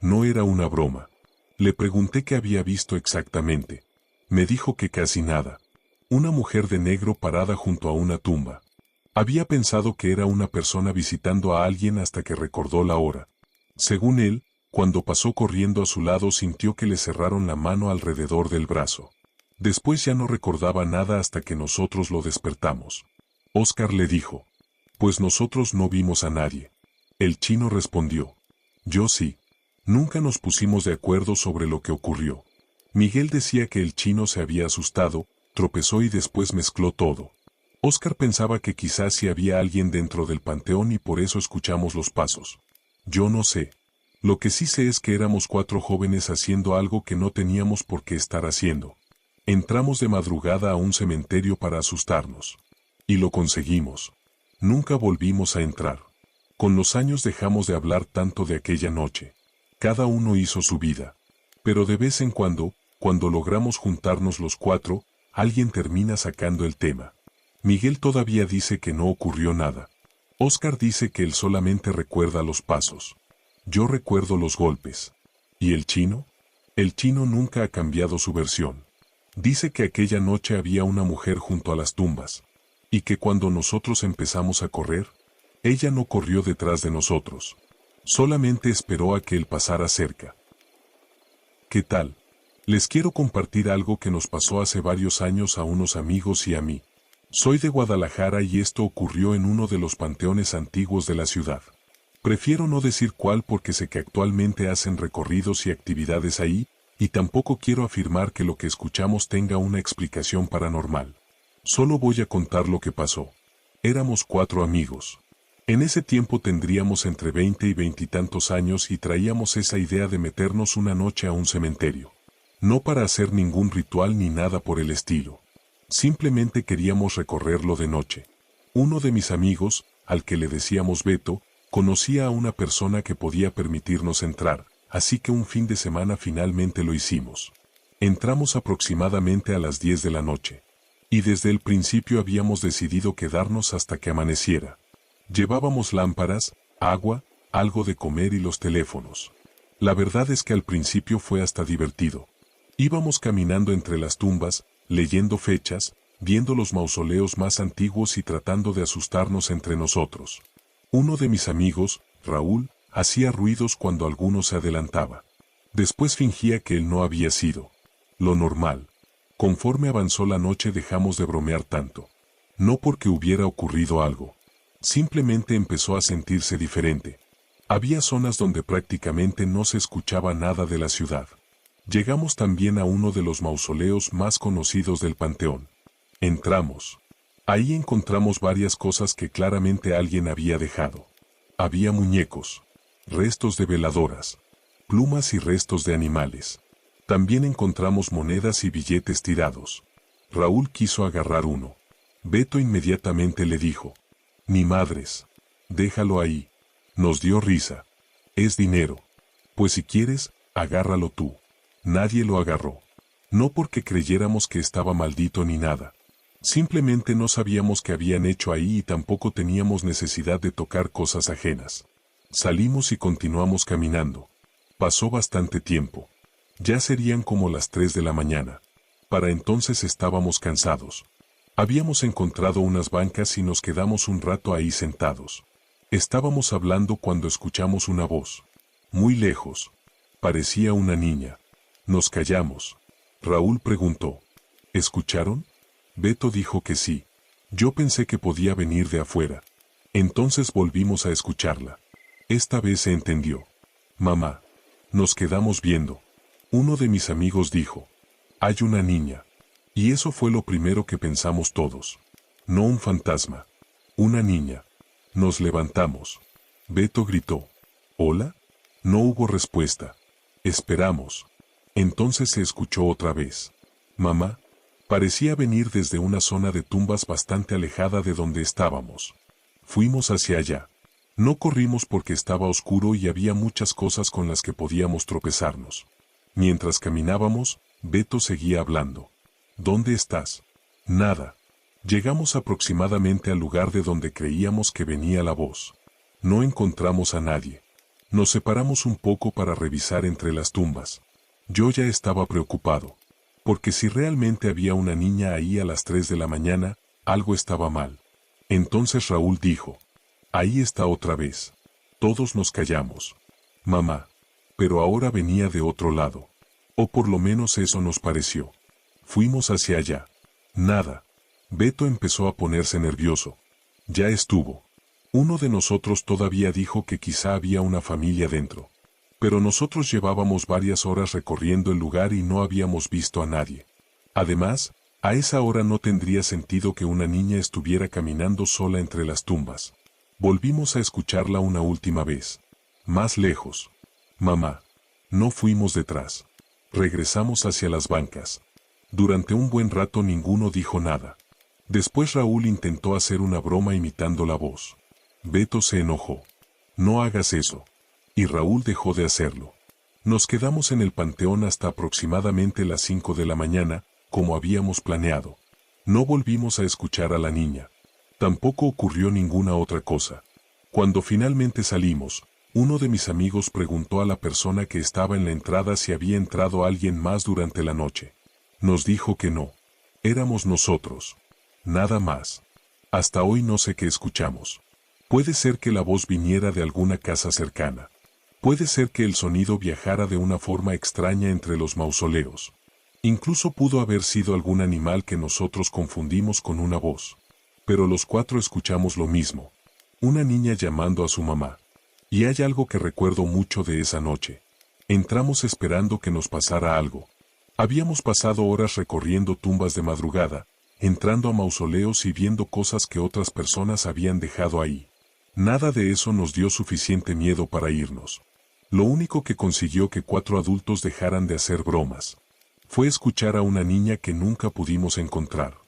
No era una broma. Le pregunté qué había visto exactamente. Me dijo que casi nada. Una mujer de negro parada junto a una tumba. Había pensado que era una persona visitando a alguien hasta que recordó la hora. Según él, cuando pasó corriendo a su lado sintió que le cerraron la mano alrededor del brazo. Después ya no recordaba nada hasta que nosotros lo despertamos. Óscar le dijo: «Pues nosotros no vimos a nadie». El chino respondió: «Yo sí». Nunca nos pusimos de acuerdo sobre lo que ocurrió. Miguel decía que el chino se había asustado, tropezó y después mezcló todo. Óscar pensaba que quizás sí había alguien dentro del panteón y por eso escuchamos los pasos. Yo no sé. Lo que sí sé es que éramos 4 jóvenes haciendo algo que no teníamos por qué estar haciendo. Entramos de madrugada a un cementerio para asustarnos. Y lo conseguimos. Nunca volvimos a entrar. Con los años dejamos de hablar tanto de aquella noche. Cada uno hizo su vida. Pero de vez en cuando logramos juntarnos los 4, alguien termina sacando el tema. Miguel todavía dice que no ocurrió nada. Óscar dice que él solamente recuerda los pasos. Yo recuerdo los golpes. ¿Y el chino? El chino nunca ha cambiado su versión. Dice que aquella noche había una mujer junto a las tumbas, y que cuando nosotros empezamos a correr, ella no corrió detrás de nosotros. Solamente esperó a que él pasara cerca. ¿Qué tal? Les quiero compartir algo que nos pasó hace varios años a unos amigos y a mí. Soy de Guadalajara y esto ocurrió en uno de los panteones antiguos de la ciudad. Prefiero no decir cuál porque sé que actualmente hacen recorridos y actividades ahí, y tampoco quiero afirmar que lo que escuchamos tenga una explicación paranormal. Solo voy a contar lo que pasó. Éramos 4 amigos. En ese tiempo tendríamos entre 20 y 20 y tantos años y traíamos esa idea de meternos una noche a un cementerio. No para hacer ningún ritual ni nada por el estilo. Simplemente queríamos recorrerlo de noche. Uno de mis amigos, al que le decíamos Beto, conocía a una persona que podía permitirnos entrar, así que un fin de semana finalmente lo hicimos. Entramos aproximadamente a las 10 de la noche. Y desde el principio habíamos decidido quedarnos hasta que amaneciera. Llevábamos lámparas, agua, algo de comer y los teléfonos. La verdad es que al principio fue hasta divertido. Íbamos caminando entre las tumbas, leyendo fechas, viendo los mausoleos más antiguos y tratando de asustarnos entre nosotros. Uno de mis amigos, Raúl, hacía ruidos cuando alguno se adelantaba. Después fingía que él no había sido. Lo normal. Conforme avanzó la noche dejamos de bromear tanto. No porque hubiera ocurrido algo. Simplemente empezó a sentirse diferente. Había zonas donde prácticamente no se escuchaba nada de la ciudad. Llegamos también a uno de los mausoleos más conocidos del panteón. Entramos. Ahí encontramos varias cosas que claramente alguien había dejado. Había muñecos, restos de veladoras, plumas y restos de animales. También encontramos monedas y billetes tirados. Raúl quiso agarrar uno. Beto inmediatamente le dijo: «Ni madres. Déjalo ahí». Nos dio risa. «Es dinero. Pues si quieres, agárralo tú». Nadie lo agarró. No porque creyéramos que estaba maldito ni nada. Simplemente no sabíamos qué habían hecho ahí y tampoco teníamos necesidad de tocar cosas ajenas. Salimos y continuamos caminando. Pasó bastante tiempo. Ya serían como las 3 de la mañana. Para entonces estábamos cansados. Habíamos encontrado unas bancas y nos quedamos un rato ahí sentados. Estábamos hablando cuando escuchamos una voz. Muy lejos. Parecía una niña. Nos callamos. Raúl preguntó: ¿escucharon? Beto dijo que sí. Yo pensé que podía venir de afuera. Entonces volvimos a escucharla. Esta vez se entendió. «Mamá». Nos quedamos viendo. Uno de mis amigos dijo: «Hay una niña». Y eso fue lo primero que pensamos todos. No un fantasma. Una niña. Nos levantamos. Beto gritó: «¿Hola?». No hubo respuesta. Esperamos. Entonces se escuchó otra vez: «Mamá». Parecía venir desde una zona de tumbas bastante alejada de donde estábamos. Fuimos hacia allá. No corrimos porque estaba oscuro y había muchas cosas con las que podíamos tropezarnos. Mientras caminábamos, Beto seguía hablando. «¿Dónde estás?». «Nada». Llegamos aproximadamente al lugar de donde creíamos que venía la voz. No encontramos a nadie. Nos separamos un poco para revisar entre las tumbas. Yo ya estaba preocupado. Porque si realmente había una niña ahí a las 3 de la mañana, algo estaba mal. Entonces Raúl dijo: «Ahí está otra vez». Todos nos callamos. «Mamá». Pero ahora venía de otro lado. O por lo menos eso nos pareció. Fuimos hacia allá. Nada. Beto empezó a ponerse nervioso. Ya estuvo. Uno de nosotros todavía dijo que quizá había una familia dentro. Pero nosotros llevábamos varias horas recorriendo el lugar y no habíamos visto a nadie. Además, a esa hora no tendría sentido que una niña estuviera caminando sola entre las tumbas. Volvimos a escucharla una última vez. Más lejos. «Mamá». No fuimos detrás. Regresamos hacia las bancas. Durante un buen rato ninguno dijo nada. Después Raúl intentó hacer una broma imitando la voz. Beto se enojó. «No hagas eso». Y Raúl dejó de hacerlo. Nos quedamos en el panteón hasta aproximadamente las 5 de la mañana, como habíamos planeado. No volvimos a escuchar a la niña. Tampoco ocurrió ninguna otra cosa. Cuando finalmente salimos, Uno de mis amigos preguntó a la persona que estaba en la entrada si había entrado alguien más durante la noche. Nos dijo que no. Éramos nosotros. Nada más. Hasta hoy no sé qué escuchamos. Puede ser que la voz viniera de alguna casa cercana. Puede ser que el sonido viajara de una forma extraña entre los mausoleos. Incluso pudo haber sido algún animal que nosotros confundimos con una voz. Pero los cuatro escuchamos lo mismo. Una niña llamando a su mamá. Y hay algo que recuerdo mucho de esa noche. Entramos esperando que nos pasara algo. Habíamos pasado horas recorriendo tumbas de madrugada, entrando a mausoleos y viendo cosas que otras personas habían dejado ahí. Nada de eso nos dio suficiente miedo para irnos. Lo único que consiguió que 4 adultos dejaran de hacer bromas fue escuchar a una niña que nunca pudimos encontrar.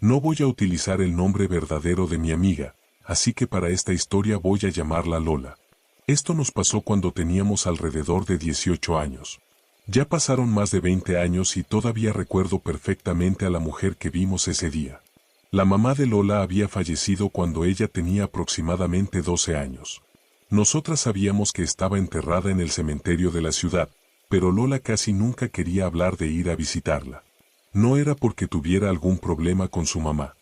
No voy a utilizar el nombre verdadero de mi amiga, así que para esta historia voy a llamarla Lola. Esto nos pasó cuando teníamos alrededor de 18 años. Ya pasaron más de 20 años y todavía recuerdo perfectamente a la mujer que vimos ese día. La mamá de Lola había fallecido cuando ella tenía aproximadamente 12 años. Nosotras sabíamos que estaba enterrada en el cementerio de la ciudad, pero Lola casi nunca quería hablar de ir a visitarla. No era porque tuviera algún problema con su mamá.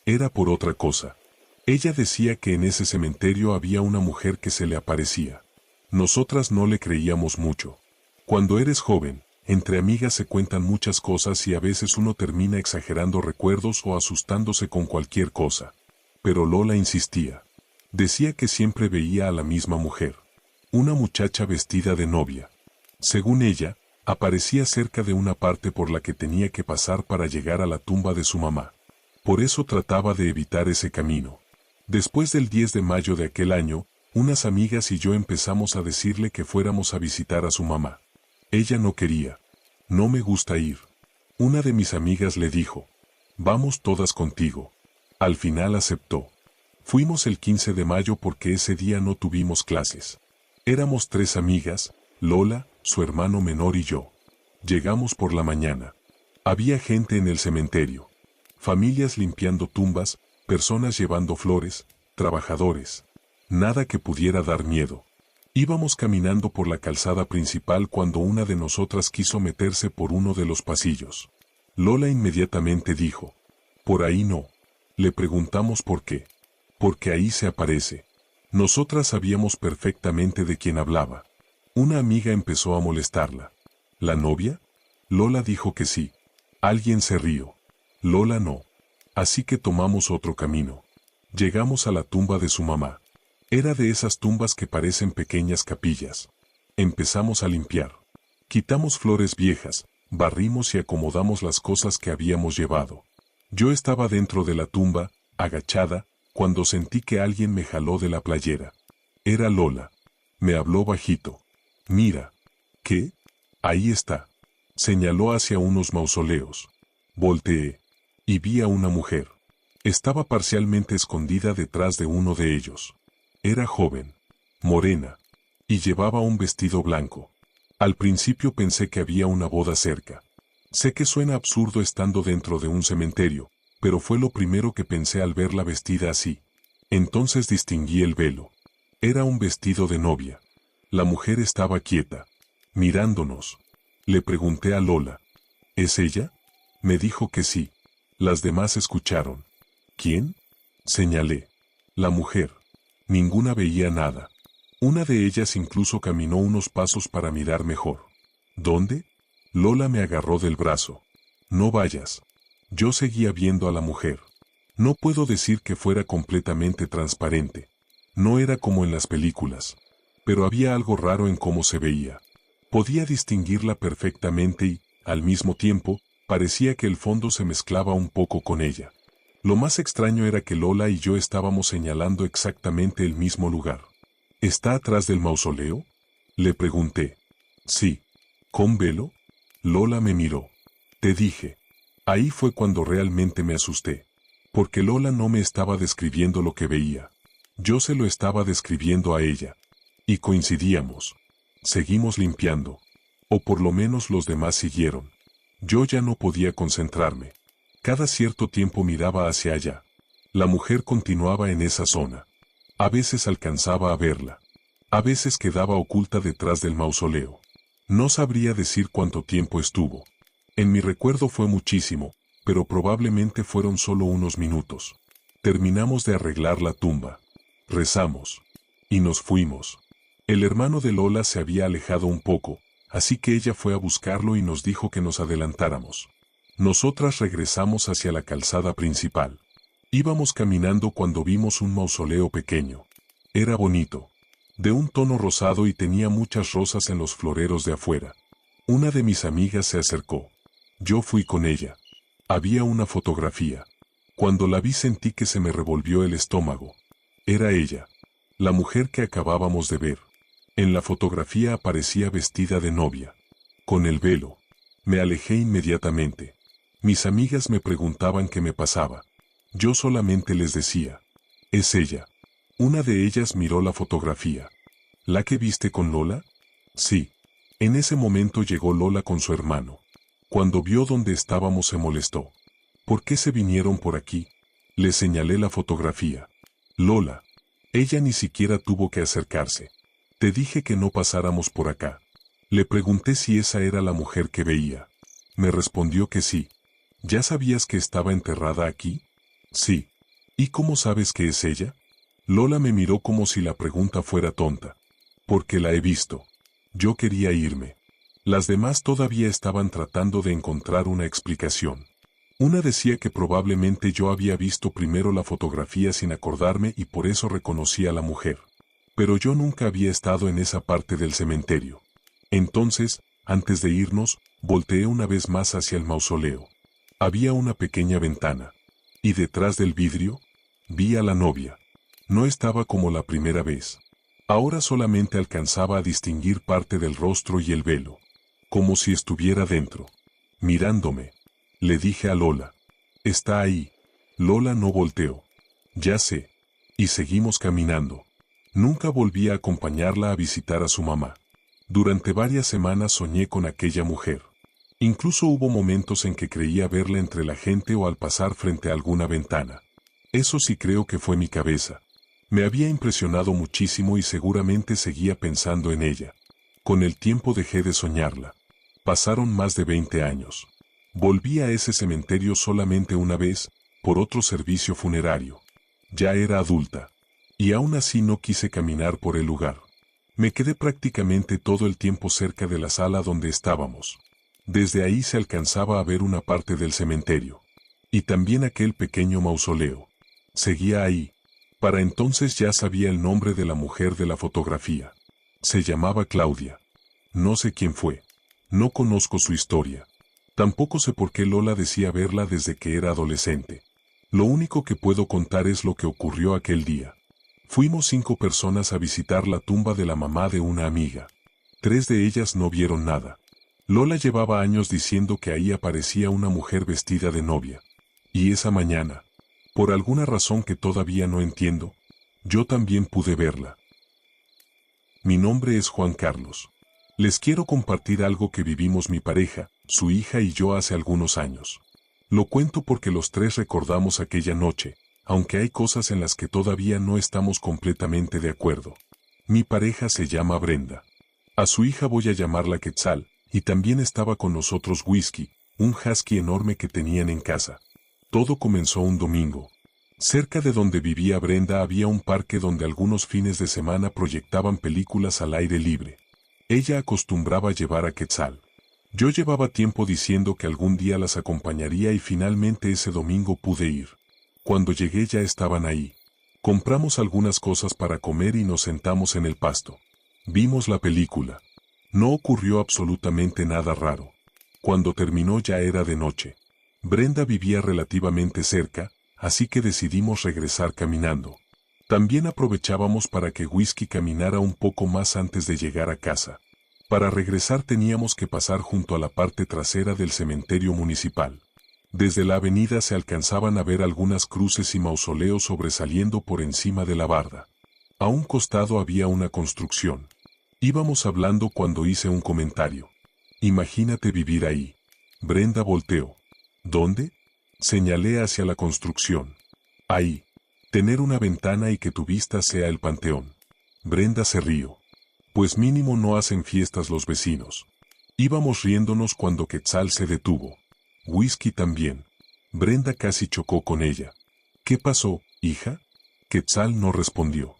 Era por otra cosa. Ella decía que en ese cementerio había una mujer que se le aparecía. Nosotras no le creíamos mucho. Cuando eres joven, entre amigas se cuentan muchas cosas y a veces uno termina exagerando recuerdos o asustándose con cualquier cosa. Pero Lola insistía. Decía que siempre veía a la misma mujer. Una muchacha vestida de novia. Según ella, aparecía cerca de una parte por la que tenía que pasar para llegar a la tumba de su mamá. Por eso trataba de evitar ese camino. Después del 10 de mayo de aquel año, unas amigas y yo empezamos a decirle que fuéramos a visitar a su mamá. Ella no quería. No me gusta ir. Una de mis amigas le dijo, vamos todas contigo. Al final aceptó. Fuimos el 15 de mayo porque ese día no tuvimos clases. Éramos 3 amigas, Lola, su hermano menor y yo. Llegamos por la mañana. Había gente en el cementerio. Familias limpiando tumbas, personas llevando flores, trabajadores. Nada que pudiera dar miedo. Íbamos caminando por la calzada principal cuando una de nosotras quiso meterse por uno de los pasillos. Lola inmediatamente dijo, por ahí no. Le preguntamos por qué. Porque ahí se aparece. Nosotras sabíamos perfectamente de quién hablaba. Una amiga empezó a molestarla. ¿La novia? Lola dijo que sí. Alguien se rió. Lola no. Así que tomamos otro camino. Llegamos a la tumba de su mamá. Era de esas tumbas que parecen pequeñas capillas. Empezamos a limpiar. Quitamos flores viejas, barrimos y acomodamos las cosas que habíamos llevado. Yo estaba dentro de la tumba, agachada, cuando sentí que alguien me jaló de la playera. Era Lola. Me habló bajito. Mira. ¿Qué? Ahí está. Señaló hacia unos mausoleos. Volteé. Y vi a una mujer. Estaba parcialmente escondida detrás de uno de ellos. Era joven, morena, y llevaba un vestido blanco. Al principio pensé que había una boda cerca. Sé que suena absurdo estando dentro de un cementerio, pero fue lo primero que pensé al verla vestida así. Entonces distinguí el velo. Era un vestido de novia. La mujer estaba quieta, mirándonos. Le pregunté a Lola, ¿es ella? Me dijo que sí. Las demás escucharon. ¿Quién? Señalé. La mujer. Ninguna veía nada. Una de ellas incluso caminó unos pasos para mirar mejor. ¿Dónde? Lola me agarró del brazo. No vayas. Yo seguía viendo a la mujer. No puedo decir que fuera completamente transparente. No era como en las películas. Pero había algo raro en cómo se veía. Podía distinguirla perfectamente y, al mismo tiempo, parecía que el fondo se mezclaba un poco con ella. Lo más extraño era que Lola y yo estábamos señalando exactamente el mismo lugar. ¿Está atrás del mausoleo? Le pregunté. Sí. ¿Con velo? Lola me miró. Te dije. Ahí fue cuando realmente me asusté. Porque Lola no me estaba describiendo lo que veía. Yo se lo estaba describiendo a ella. Y coincidíamos. Seguimos limpiando. O por lo menos los demás siguieron. Yo ya no podía concentrarme. Cada cierto tiempo miraba hacia allá. La mujer continuaba en esa zona. A veces alcanzaba a verla. A veces quedaba oculta detrás del mausoleo. No sabría decir cuánto tiempo estuvo. En mi recuerdo fue muchísimo, pero probablemente fueron solo unos minutos. Terminamos de arreglar la tumba. Rezamos. Y nos fuimos. El hermano de Lola se había alejado un poco, así que ella fue a buscarlo y nos dijo que nos adelantáramos. Nosotras regresamos hacia la calzada principal. Íbamos caminando cuando vimos un mausoleo pequeño. Era bonito, de un tono rosado y tenía muchas rosas en los floreros de afuera. Una de mis amigas se acercó. Yo fui con ella. Había una fotografía. Cuando la vi sentí que se me revolvió el estómago. Era ella, la mujer que acabábamos de ver. En la fotografía aparecía vestida de novia, con el velo. Me alejé inmediatamente. Mis amigas me preguntaban qué me pasaba. Yo solamente les decía, es ella. Una de ellas miró la fotografía. ¿La que viste con Lola? Sí. En ese momento llegó Lola con su hermano. Cuando vio dónde estábamos se molestó. ¿Por qué se vinieron por aquí? Le señalé la fotografía. Lola. Ella ni siquiera tuvo que acercarse. Te dije que no pasáramos por acá. Le pregunté si esa era la mujer que veía. Me respondió que sí. ¿Ya sabías que estaba enterrada aquí? Sí. ¿Y cómo sabes que es ella? Lola me miró como si la pregunta fuera tonta. Porque la he visto. Yo quería irme. Las demás todavía estaban tratando de encontrar una explicación. Una decía que probablemente yo había visto primero la fotografía sin acordarme y por eso reconocí a la mujer. Pero yo nunca había estado en esa parte del cementerio. Entonces, antes de irnos, volteé una vez más hacia el mausoleo. Había una pequeña ventana. Y detrás del vidrio, vi a la novia. No estaba como la primera vez. Ahora solamente alcanzaba a distinguir parte del rostro y el velo. Como si estuviera dentro. Mirándome. Le dije a Lola. Está ahí. Lola no volteó. Ya sé. Y seguimos caminando. Nunca volví a acompañarla a visitar a su mamá. Durante varias semanas soñé con aquella mujer. Incluso hubo momentos en que creía verla entre la gente o al pasar frente a alguna ventana. Eso sí creo que fue mi cabeza. Me había impresionado muchísimo y seguramente seguía pensando en ella. Con el tiempo dejé de soñarla. Pasaron más de 20 años. Volví a ese cementerio solamente una vez, por otro servicio funerario. Ya era adulta. Y aún así no quise caminar por el lugar. Me quedé prácticamente todo el tiempo cerca de la sala donde estábamos. Desde ahí se alcanzaba a ver una parte del cementerio. Y también aquel pequeño mausoleo. Seguía ahí. Para entonces ya sabía el nombre de la mujer de la fotografía. Se llamaba Claudia. No sé quién fue. No conozco su historia. Tampoco sé por qué Lola decía verla desde que era adolescente. Lo único que puedo contar es lo que ocurrió aquel día. Fuimos 5 personas a visitar la tumba de la mamá de una amiga. 3 de ellas no vieron nada. Lola llevaba años diciendo que ahí aparecía una mujer vestida de novia. Y esa mañana, por alguna razón que todavía no entiendo, yo también pude verla. Mi nombre es Juan Carlos. Les quiero compartir algo que vivimos mi pareja, su hija y yo hace algunos años. Lo cuento porque los 3 recordamos aquella noche, aunque hay cosas en las que todavía no estamos completamente de acuerdo. Mi pareja se llama Brenda. A su hija voy a llamarla Quetzal, y también estaba con nosotros Whisky, un husky enorme que tenían en casa. Todo comenzó un domingo. Cerca de donde vivía Brenda había un parque donde algunos fines de semana proyectaban películas al aire libre. Ella acostumbraba llevar a Quetzal. Yo llevaba tiempo diciendo que algún día las acompañaría y finalmente ese domingo pude ir. Cuando llegué ya estaban ahí. Compramos algunas cosas para comer y nos sentamos en el pasto. Vimos la película. No ocurrió absolutamente nada raro. Cuando terminó ya era de noche. Brenda vivía relativamente cerca, así que decidimos regresar caminando. También aprovechábamos para que Whisky caminara un poco más antes de llegar a casa. Para regresar teníamos que pasar junto a la parte trasera del cementerio municipal. Desde la avenida se alcanzaban a ver algunas cruces y mausoleos sobresaliendo por encima de la barda. A un costado había una construcción. Íbamos hablando cuando hice un comentario. Imagínate vivir ahí. Brenda volteó. ¿Dónde? Señalé hacia la construcción. Ahí. Tener una ventana y que tu vista sea el panteón. Brenda se rió. Pues mínimo no hacen fiestas los vecinos. Íbamos riéndonos cuando Quetzal se detuvo. Whisky también. Brenda casi chocó con ella. ¿Qué pasó, hija? Quetzal no respondió.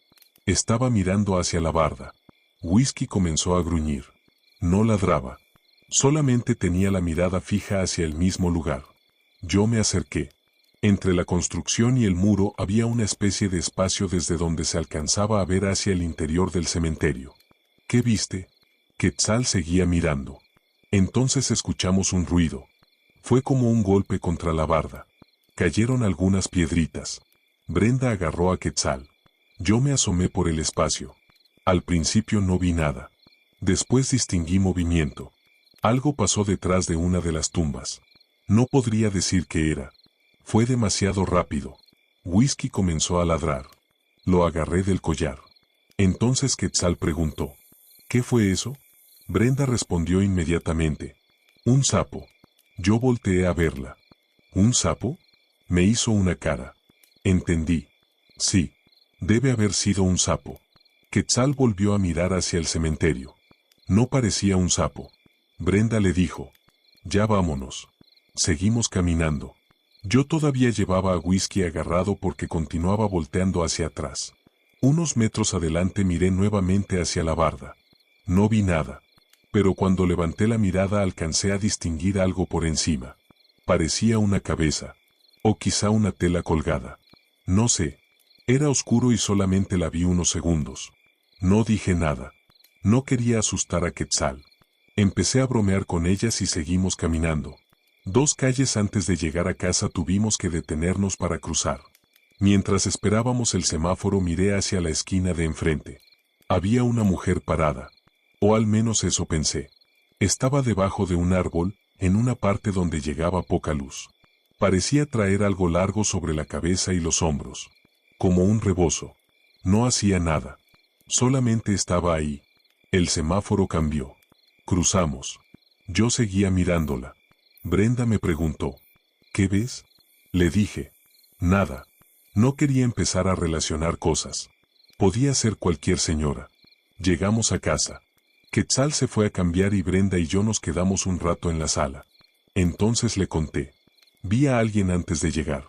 Estaba mirando hacia la barda. Whisky comenzó a gruñir. No ladraba. Solamente tenía la mirada fija hacia el mismo lugar. Yo me acerqué. Entre la construcción y el muro había una especie de espacio desde donde se alcanzaba a ver hacia el interior del cementerio. ¿Qué viste? Quetzal seguía mirando. Entonces escuchamos un ruido. Fue como un golpe contra la barda. Cayeron algunas piedritas. Brenda agarró a Quetzal. Yo me asomé por el espacio. Al principio no vi nada. Después distinguí movimiento. Algo pasó detrás de una de las tumbas. No podría decir qué era. Fue demasiado rápido. Whisky comenzó a ladrar. Lo agarré del collar. Entonces Quetzal preguntó: ¿qué fue eso? Brenda respondió inmediatamente: un sapo. Yo volteé a verla. ¿Un sapo? Me hizo una cara. Entendí. Sí. Debe haber sido un sapo. Quetzal volvió a mirar hacia el cementerio. No parecía un sapo. Brenda le dijo: ya vámonos. Seguimos caminando. Yo todavía llevaba a Whisky agarrado porque continuaba volteando hacia atrás. Unos metros adelante miré nuevamente hacia la barda. No vi nada. Pero cuando levanté la mirada alcancé a distinguir algo por encima. Parecía una cabeza. O quizá una tela colgada. No sé. Era oscuro y solamente la vi unos segundos. No dije nada. No quería asustar a Quetzal. Empecé a bromear con ellas y seguimos caminando. 2 calles antes de llegar a casa tuvimos que detenernos para cruzar. Mientras esperábamos el semáforo miré hacia la esquina de enfrente. Había una mujer parada. O al menos eso pensé. Estaba debajo de un árbol, en una parte donde llegaba poca luz. Parecía traer algo largo sobre la cabeza y los hombros. Como un rebozo. No hacía nada. Solamente estaba ahí. El semáforo cambió. Cruzamos. Yo seguía mirándola. Brenda me preguntó: ¿qué ves? Le dije: nada. No quería empezar a relacionar cosas. Podía ser cualquier señora. Llegamos a casa. Quetzal se fue a cambiar y Brenda y yo nos quedamos un rato en la sala. Entonces le conté: vi a alguien antes de llegar.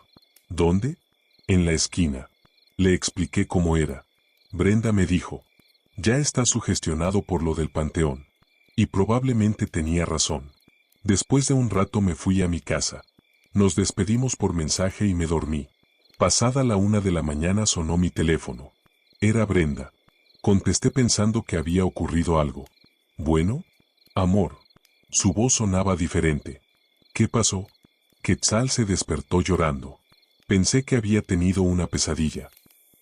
¿Dónde? En la esquina. Le expliqué cómo era. Brenda me dijo: ya está sugestionado por lo del panteón. Y probablemente tenía razón. Después de un rato me fui a mi casa. Nos despedimos por mensaje y me dormí. Pasada la 1 de la mañana sonó mi teléfono. Era Brenda. Contesté pensando que había ocurrido algo. ¿Bueno? Amor. Su voz sonaba diferente. ¿Qué pasó? Quetzal se despertó llorando. Pensé que había tenido una pesadilla.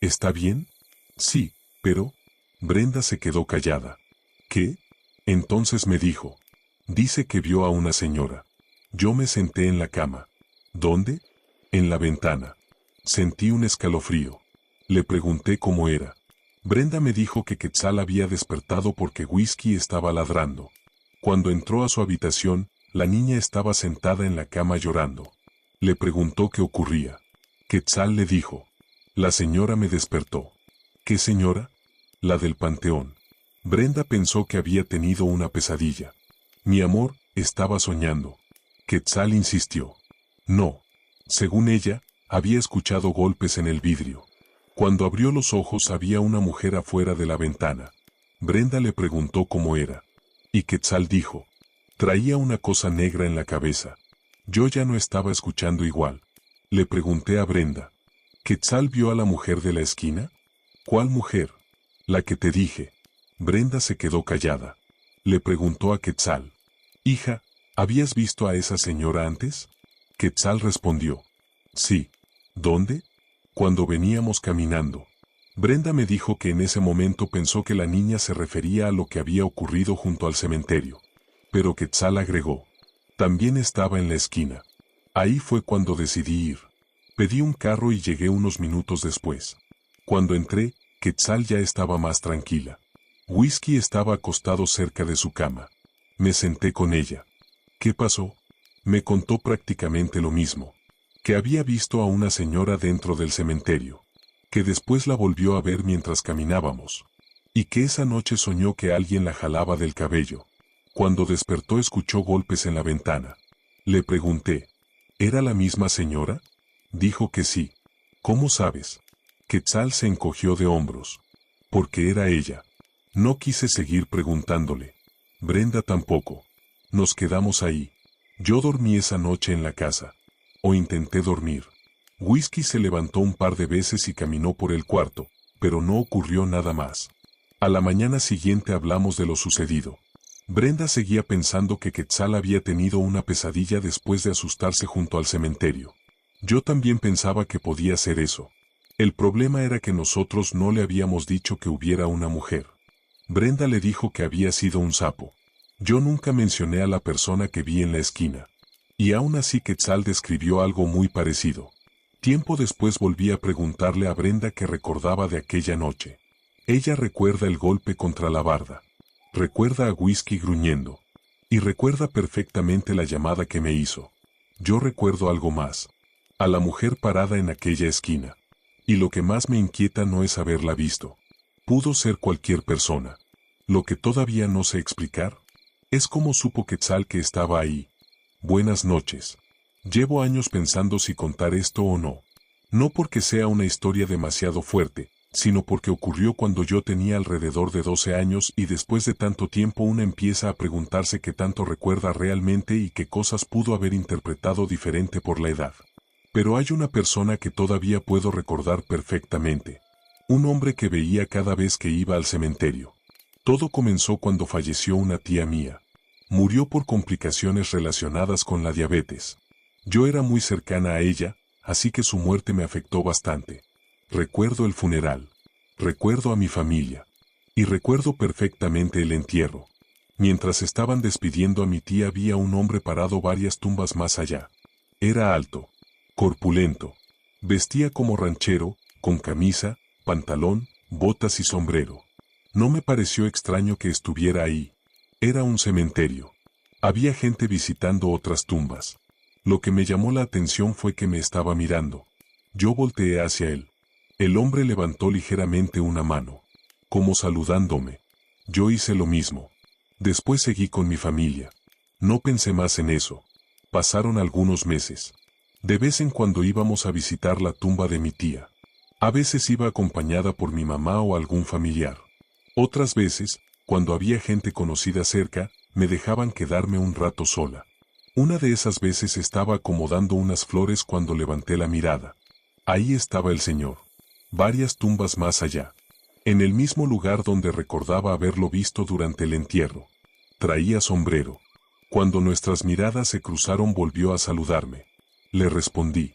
¿Está bien? Sí, pero... Brenda se quedó callada. ¿Qué? Entonces me dijo: dice que vio a una señora. Yo me senté en la cama. ¿Dónde? En la ventana. Sentí un escalofrío. Le pregunté cómo era. Brenda me dijo que Quetzal había despertado porque Whisky estaba ladrando. Cuando entró a su habitación, la niña estaba sentada en la cama llorando. Le preguntó qué ocurría. Quetzal le dijo: la señora me despertó. ¿Qué señora? La del panteón. Brenda pensó que había tenido una pesadilla. Mi amor, estaba soñando. Quetzal insistió. No. Según ella, había escuchado golpes en el vidrio. Cuando abrió los ojos había una mujer afuera de la ventana. Brenda le preguntó cómo era. Y Quetzal dijo: traía una cosa negra en la cabeza. Yo ya no estaba escuchando igual. Le pregunté a Brenda: ¿Quetzal vio a la mujer de la esquina? ¿Cuál mujer? La que te dije. Brenda se quedó callada. Le preguntó a Quetzal: hija, ¿habías visto a esa señora antes? Quetzal respondió: sí. ¿Dónde? Cuando veníamos caminando. Brenda me dijo que en ese momento pensó que la niña se refería a lo que había ocurrido junto al cementerio. Pero Quetzal agregó: también estaba en la esquina. Ahí fue cuando decidí ir. Pedí un carro y llegué unos minutos después. Cuando entré, Quetzal ya estaba más tranquila. Whisky estaba acostado cerca de su cama. Me senté con ella. ¿Qué pasó? Me contó prácticamente lo mismo. Que había visto a una señora dentro del cementerio. Que después la volvió a ver mientras caminábamos. y que esa noche soñó que alguien la jalaba del cabello. Cuando despertó escuchó golpes en la ventana. Le pregunté, ¿era la misma señora? Dijo que sí. ¿Cómo sabes? Quetzal se encogió de hombros. Porque era ella. No quise seguir preguntándole. Brenda tampoco. Nos quedamos ahí. Yo dormí esa noche en la casa. O intenté dormir. Whisky se levantó un par de veces y caminó por el cuarto, pero no ocurrió nada más. A la mañana siguiente hablamos de lo sucedido. Brenda seguía pensando que Quetzal había tenido una pesadilla después de asustarse junto al cementerio. Yo también pensaba que podía ser eso. El problema era que nosotros no le habíamos dicho que hubiera una mujer. Brenda le dijo que había sido un sapo. Yo nunca mencioné a la persona que vi en la esquina. Y aún así Quetzal describió algo muy parecido. Tiempo después volví a preguntarle a Brenda qué recordaba de aquella noche. Ella recuerda el golpe contra la barda. Recuerda a Whisky gruñendo. Y recuerda perfectamente la llamada que me hizo. Yo recuerdo algo más. A la mujer parada en aquella esquina. Y lo que más me inquieta no es haberla visto. Pudo ser cualquier persona. Lo que todavía no sé explicar es cómo supo Quetzal que estaba ahí. Buenas noches. Llevo años pensando si contar esto o no. No porque sea una historia demasiado fuerte, sino porque ocurrió cuando yo tenía alrededor de 12 años y después de tanto tiempo uno empieza a preguntarse qué tanto recuerda realmente y qué cosas pudo haber interpretado diferente por la edad. Pero hay una persona que todavía puedo recordar perfectamente. Un hombre que veía cada vez que iba al cementerio. Todo comenzó cuando falleció una tía mía. Murió por complicaciones relacionadas con la diabetes. Yo era muy cercana a ella, así que su muerte me afectó bastante. Recuerdo el funeral. Recuerdo a mi familia. Y recuerdo perfectamente el entierro. Mientras estaban despidiendo a mi tía había un hombre parado varias tumbas más allá. Era alto. Corpulento. Vestía como ranchero, con camisa, pantalón, botas y sombrero. No me pareció extraño que estuviera ahí. Era un cementerio. Había gente visitando otras tumbas. Lo que me llamó la atención fue que me estaba mirando. Yo volteé hacia él. El hombre levantó ligeramente una mano, como saludándome. Yo hice lo mismo. Después seguí con mi familia. No pensé más en eso. Pasaron algunos meses. De vez en cuando íbamos a visitar la tumba de mi tía. A veces iba acompañada por mi mamá o algún familiar. Otras veces, cuando había gente conocida cerca, me dejaban quedarme un rato sola. Una de esas veces estaba acomodando unas flores cuando levanté la mirada. Ahí estaba el señor. Varias tumbas más allá. En el mismo lugar donde recordaba haberlo visto durante el entierro. Traía sombrero. Cuando nuestras miradas se cruzaron volvió a saludarme. Le respondí.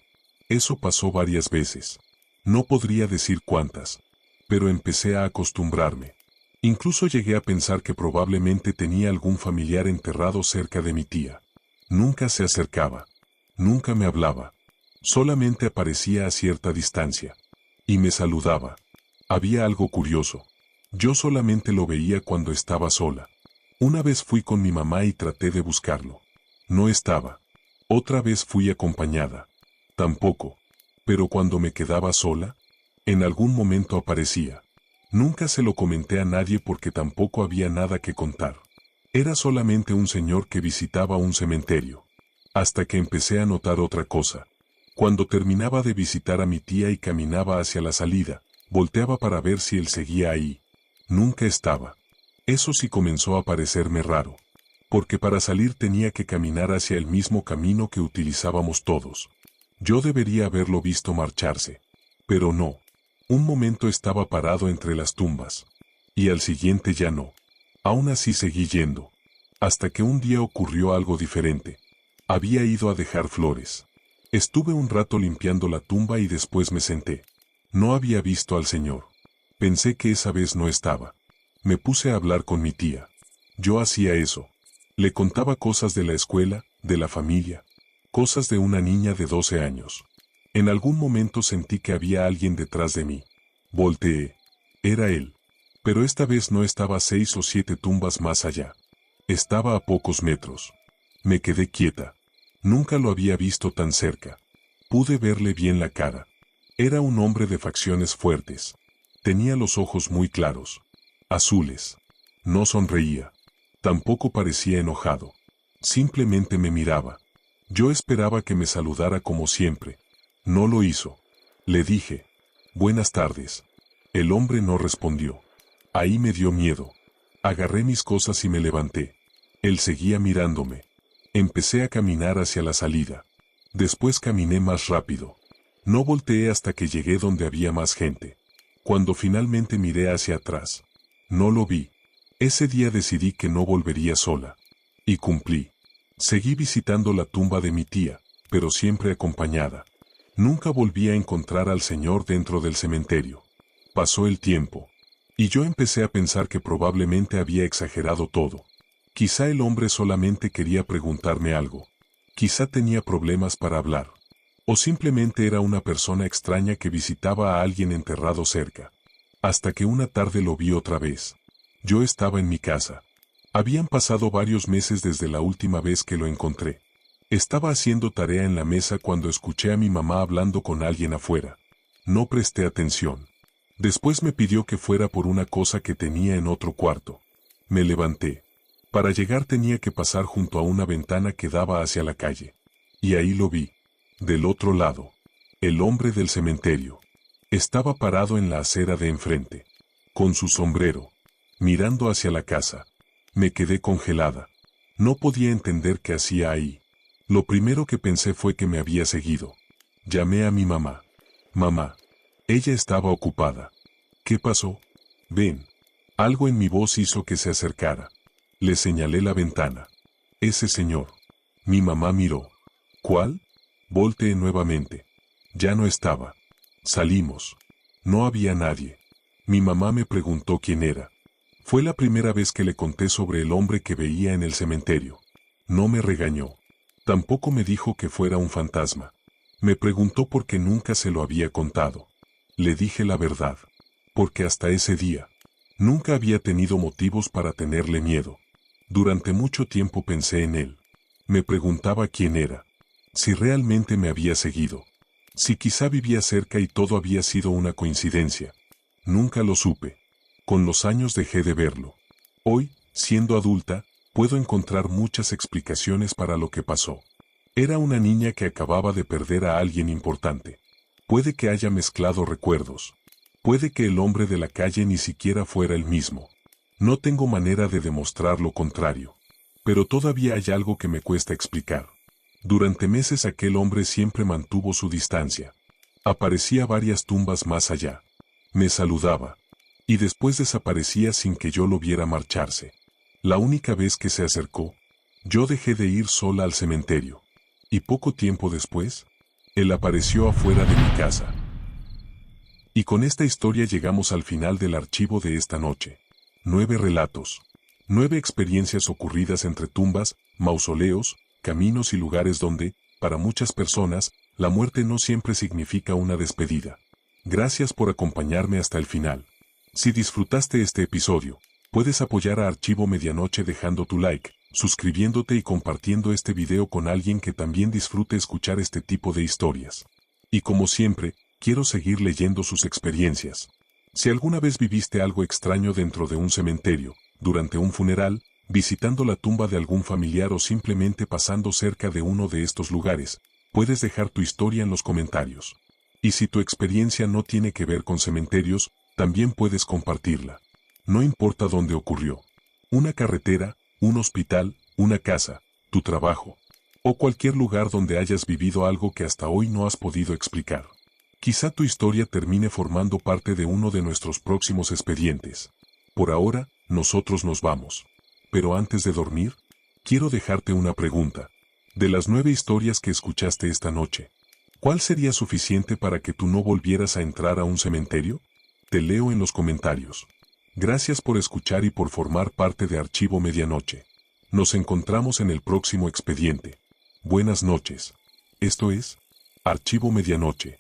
Eso pasó varias veces. No podría decir cuántas. Pero empecé a acostumbrarme. Incluso llegué a pensar que probablemente tenía algún familiar enterrado cerca de mi tía. Nunca se acercaba. Nunca me hablaba. Solamente aparecía a cierta distancia. Y me saludaba. Había algo curioso. Yo solamente lo veía cuando estaba sola. Una vez fui con mi mamá y traté de buscarlo. No estaba. Otra vez fui acompañada. Tampoco. Pero cuando me quedaba sola, en algún momento aparecía. Nunca se lo comenté a nadie porque tampoco había nada que contar. Era solamente un señor que visitaba un cementerio. Hasta que empecé a notar otra cosa. Cuando terminaba de visitar a mi tía y caminaba hacia la salida, volteaba para ver si él seguía ahí. Nunca estaba. Eso sí comenzó a parecerme raro. Porque para salir tenía que caminar hacia el mismo camino que utilizábamos todos. Yo debería haberlo visto marcharse. Pero no. Un momento estaba parado entre las tumbas. Y al siguiente ya no. Aún así seguí yendo. Hasta que un día ocurrió algo diferente. Había ido a dejar flores. Estuve un rato limpiando la tumba y después me senté. No había visto al señor. Pensé que esa vez no estaba. Me puse a hablar con mi tía. Yo hacía eso. Le contaba cosas de la escuela, de la familia. Cosas de una niña de 12 años. En algún momento sentí que había alguien detrás de mí. Volteé. Era él. Pero esta vez no estaba 6 o 7 tumbas más allá. Estaba a pocos metros. Me quedé quieta. Nunca lo había visto tan cerca. Pude verle bien la cara. Era un hombre de facciones fuertes. Tenía los ojos muy claros. Azules. No sonreía. Tampoco parecía enojado. Simplemente me miraba. Yo esperaba que me saludara como siempre. No lo hizo. Le dije, buenas tardes. El hombre no respondió. Ahí me dio miedo. Agarré mis cosas y me levanté. Él seguía mirándome. Empecé a caminar hacia la salida. Después caminé más rápido. No volteé hasta que llegué donde había más gente. Cuando finalmente miré hacia atrás, no lo vi. Ese día decidí que no volvería sola. Y cumplí. Seguí visitando la tumba de mi tía, pero siempre acompañada. Nunca volví a encontrar al señor dentro del cementerio. Pasó el tiempo. Y yo empecé a pensar que probablemente había exagerado todo. Quizá el hombre solamente quería preguntarme algo. Quizá tenía problemas para hablar. O simplemente era una persona extraña que visitaba a alguien enterrado cerca. Hasta que una tarde lo vi otra vez. Yo estaba en mi casa. Habían pasado varios meses desde la última vez que lo encontré. Estaba haciendo tarea en la mesa cuando escuché a mi mamá hablando con alguien afuera. No presté atención. Después me pidió que fuera por una cosa que tenía en otro cuarto. Me levanté. Para llegar tenía que pasar junto a una ventana que daba hacia la calle. Y ahí lo vi. Del otro lado. El hombre del cementerio. Estaba parado en la acera de enfrente. Con su sombrero. Mirando hacia la casa. Me quedé congelada. No podía entender qué hacía ahí. Lo primero que pensé fue que me había seguido. Llamé a mi mamá. Mamá. Ella estaba ocupada. ¿Qué pasó? Ven. Algo en mi voz hizo que se acercara. Le señalé la ventana. Ese señor. Mi mamá miró. ¿Cuál? Volteé nuevamente. Ya no estaba. Salimos. No había nadie. Mi mamá me preguntó quién era. Fue la primera vez que le conté sobre el hombre que veía en el cementerio. No me regañó. Tampoco me dijo que fuera un fantasma. Me preguntó por qué nunca se lo había contado. Le dije la verdad. Porque hasta ese día, nunca había tenido motivos para tenerle miedo. Durante mucho tiempo pensé en él. Me preguntaba quién era. Si realmente me había seguido. Si quizá vivía cerca y todo había sido una coincidencia. Nunca lo supe. Con los años dejé de verlo. Hoy, siendo adulta, puedo encontrar muchas explicaciones para lo que pasó. Era una niña que acababa de perder a alguien importante. Puede que haya mezclado recuerdos. Puede que el hombre de la calle ni siquiera fuera el mismo. No tengo manera de demostrar lo contrario. Pero todavía hay algo que me cuesta explicar. Durante meses aquel hombre siempre mantuvo su distancia. Aparecía varias tumbas más allá. Me saludaba. Y después desaparecía sin que yo lo viera marcharse. La única vez que se acercó, yo dejé de ir sola al cementerio. Y poco tiempo después, él apareció afuera de mi casa. Y con esta historia llegamos al final del archivo de esta noche. 9 relatos. 9 experiencias ocurridas entre tumbas, mausoleos, caminos y lugares donde, para muchas personas, la muerte no siempre significa una despedida. Gracias por acompañarme hasta el final. Si disfrutaste este episodio, puedes apoyar a Archivo Medianoche dejando tu like, suscribiéndote y compartiendo este video con alguien que también disfrute escuchar este tipo de historias. Y como siempre, quiero seguir leyendo sus experiencias. Si alguna vez viviste algo extraño dentro de un cementerio, durante un funeral, visitando la tumba de algún familiar o simplemente pasando cerca de uno de estos lugares, puedes dejar tu historia en los comentarios. Y si tu experiencia no tiene que ver con cementerios, también puedes compartirla. No importa dónde ocurrió. Una carretera, un hospital, una casa, tu trabajo. O cualquier lugar donde hayas vivido algo que hasta hoy no has podido explicar. Quizá tu historia termine formando parte de uno de nuestros próximos expedientes. Por ahora, nosotros nos vamos. Pero antes de dormir, quiero dejarte una pregunta. De las 9 historias que escuchaste esta noche, ¿cuál sería suficiente para que tú no volvieras a entrar a un cementerio? Te leo en los comentarios. Gracias por escuchar y por formar parte de Archivo Medianoche. Nos encontramos en el próximo expediente. Buenas noches. Esto es Archivo Medianoche.